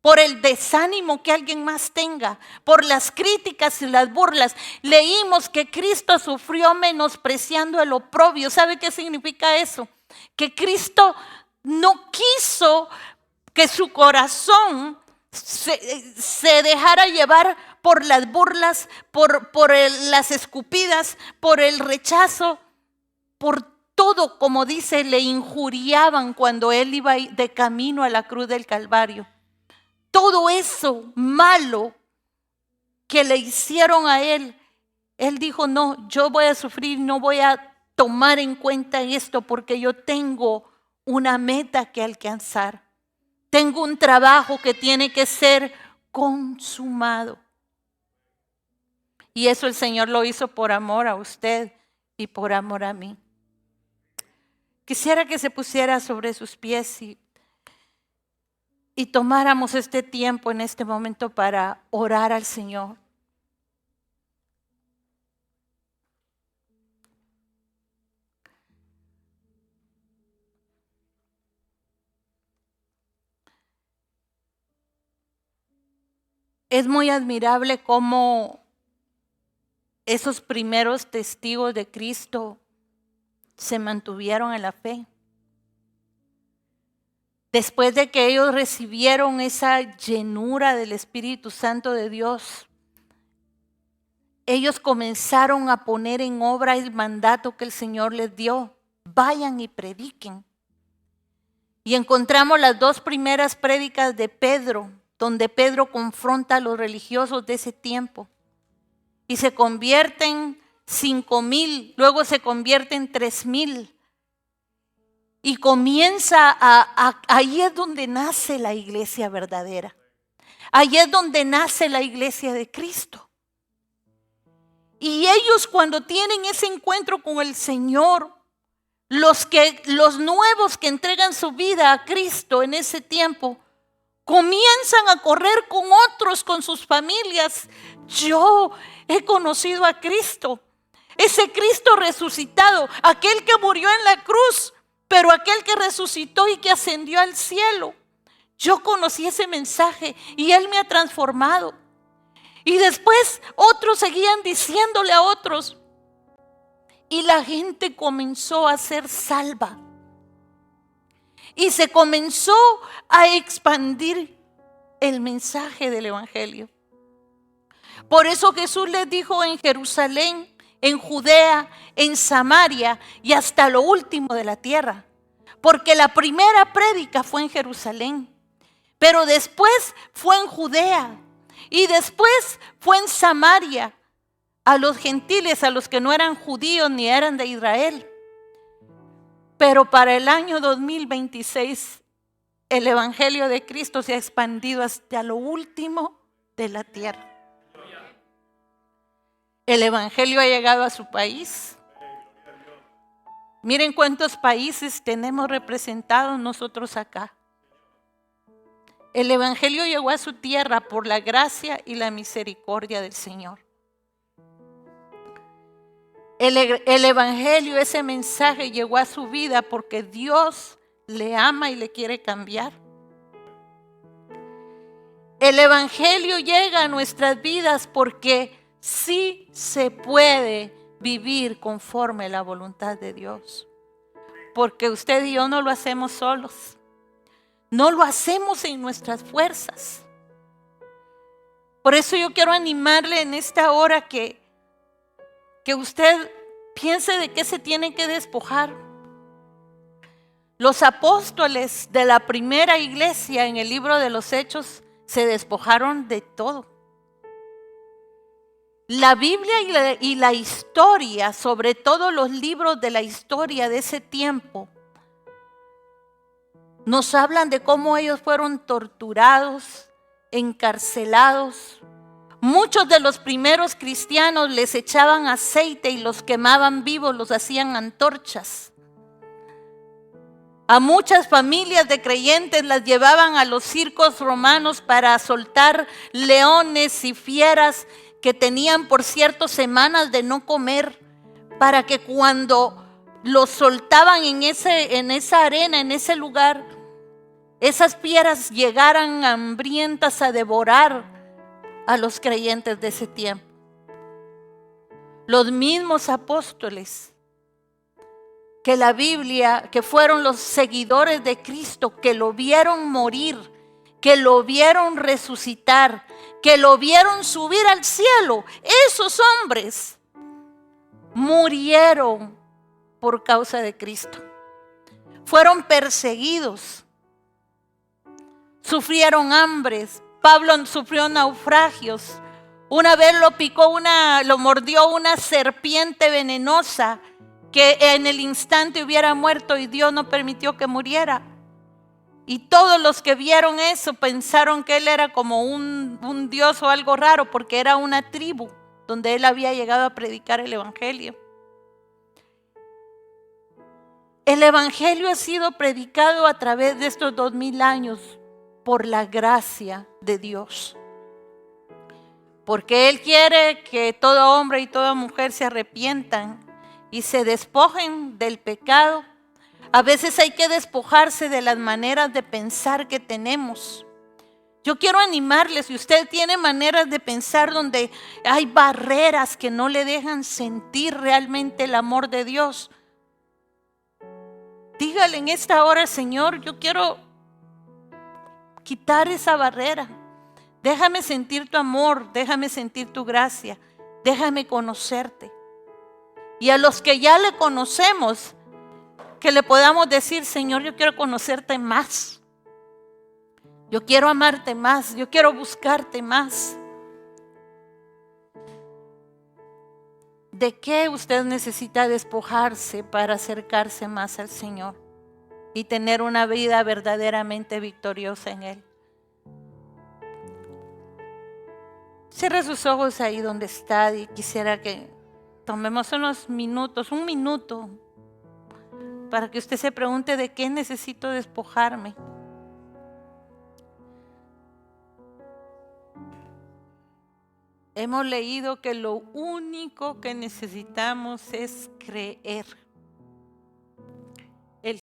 por el desánimo que alguien más tenga, por las críticas y las burlas. Leímos que Cristo sufrió menospreciando el oprobio. ¿Sabe qué significa eso? Que Cristo no quiso que su corazón se dejara llevar por las burlas, por las escupidas, por el rechazo, por todo, como dice, le injuriaban cuando Él iba de camino a la cruz del Calvario. Todo eso malo que le hicieron a Él, Él dijo: no, yo voy a sufrir, no voy a tomar en cuenta esto, porque yo tengo una meta que alcanzar. Tengo un trabajo que tiene que ser consumado. Y eso el Señor lo hizo por amor a usted y por amor a mí. Quisiera que se pusiera sobre sus pies y tomáramos este tiempo en este momento para orar al Señor. Es muy admirable cómo esos primeros testigos de Cristo se mantuvieron en la fe. Después de que ellos recibieron esa llenura del Espíritu Santo de Dios, ellos comenzaron a poner en obra el mandato que el Señor les dio. Vayan y prediquen. Y encontramos las dos primeras prédicas de Pedro, donde Pedro confronta a los religiosos de ese tiempo. Y se convierten 5,000, luego se convierten 3,000. Y comienza ahí es donde nace la iglesia verdadera. Ahí es donde nace la iglesia de Cristo. Y ellos cuando tienen ese encuentro con el Señor, los nuevos que entregan su vida a Cristo en ese tiempo, comienzan a correr con otros, con sus familias. Yo he conocido a Cristo, ese Cristo resucitado, aquel que murió en la cruz, pero aquel que resucitó y que ascendió al cielo. Yo conocí ese mensaje y Él me ha transformado. Y después otros seguían diciéndole a otros. Y la gente comenzó a ser salva. Y se comenzó a expandir el mensaje del Evangelio. Por eso Jesús les dijo en Jerusalén, en Judea, en Samaria y hasta lo último de la tierra. Porque la primera prédica fue en Jerusalén, pero después fue en Judea y después fue en Samaria, a los gentiles, a los que no eran judíos ni eran de Israel. Pero para el año 2026, el Evangelio de Cristo se ha expandido hasta lo último de la tierra. El Evangelio ha llegado a su país. Miren cuántos países tenemos representados nosotros acá. El Evangelio llegó a su tierra por la gracia y la misericordia del Señor. El Evangelio, ese mensaje llegó a su vida porque Dios le ama y le quiere cambiar. El Evangelio llega a nuestras vidas porque sí se puede vivir conforme a la voluntad de Dios. Porque usted y yo no lo hacemos solos. No lo hacemos en nuestras fuerzas. Por eso yo quiero animarle en esta hora que usted piense de qué se tiene que despojar. Los apóstoles de la primera iglesia en el libro de los Hechos se despojaron de todo. La Biblia y la historia, sobre todo los libros de la historia de ese tiempo, nos hablan de cómo ellos fueron torturados, encarcelados. Muchos de los primeros cristianos les echaban aceite y los quemaban vivos, los hacían antorchas. A muchas familias de creyentes las llevaban a los circos romanos para soltar leones y fieras que tenían, por cierto, semanas de no comer, para que cuando los soltaban en esa arena, en ese lugar, esas fieras llegaran hambrientas a devorar a los creyentes de ese tiempo. Los mismos apóstoles que la Biblia, que fueron los seguidores de Cristo, que lo vieron morir, que lo vieron resucitar, que lo vieron subir al cielo, esos hombres murieron por causa de Cristo. Fueron perseguidos, sufrieron hambres. Pablo sufrió naufragios. Una vez lo mordió una serpiente venenosa que en el instante hubiera muerto y Dios no permitió que muriera. Y todos los que vieron eso pensaron que él era como un dios o algo raro, porque era una tribu donde él había llegado a predicar el evangelio. El evangelio ha sido predicado a través de estos 2000 años por la gracia de Dios. Porque Él quiere que todo hombre y toda mujer se arrepientan y se despojen del pecado. A veces hay que despojarse de las maneras de pensar que tenemos. Yo quiero animarles, si usted tiene maneras de pensar donde hay barreras que no le dejan sentir realmente el amor de Dios, dígale en esta hora: Señor, yo quiero quitar esa barrera. Déjame sentir tu amor, déjame sentir tu gracia, déjame conocerte. Y a los que ya le conocemos, que le podamos decir: Señor, yo quiero conocerte más. Yo quiero amarte más, yo quiero buscarte más. ¿De qué usted necesita despojarse para acercarse más al Señor y tener una vida verdaderamente victoriosa en Él? Cierre sus ojos ahí donde está y quisiera que tomemos unos minutos, un minuto, para que usted se pregunte: ¿de qué necesito despojarme? Hemos leído que lo único que necesitamos es creer.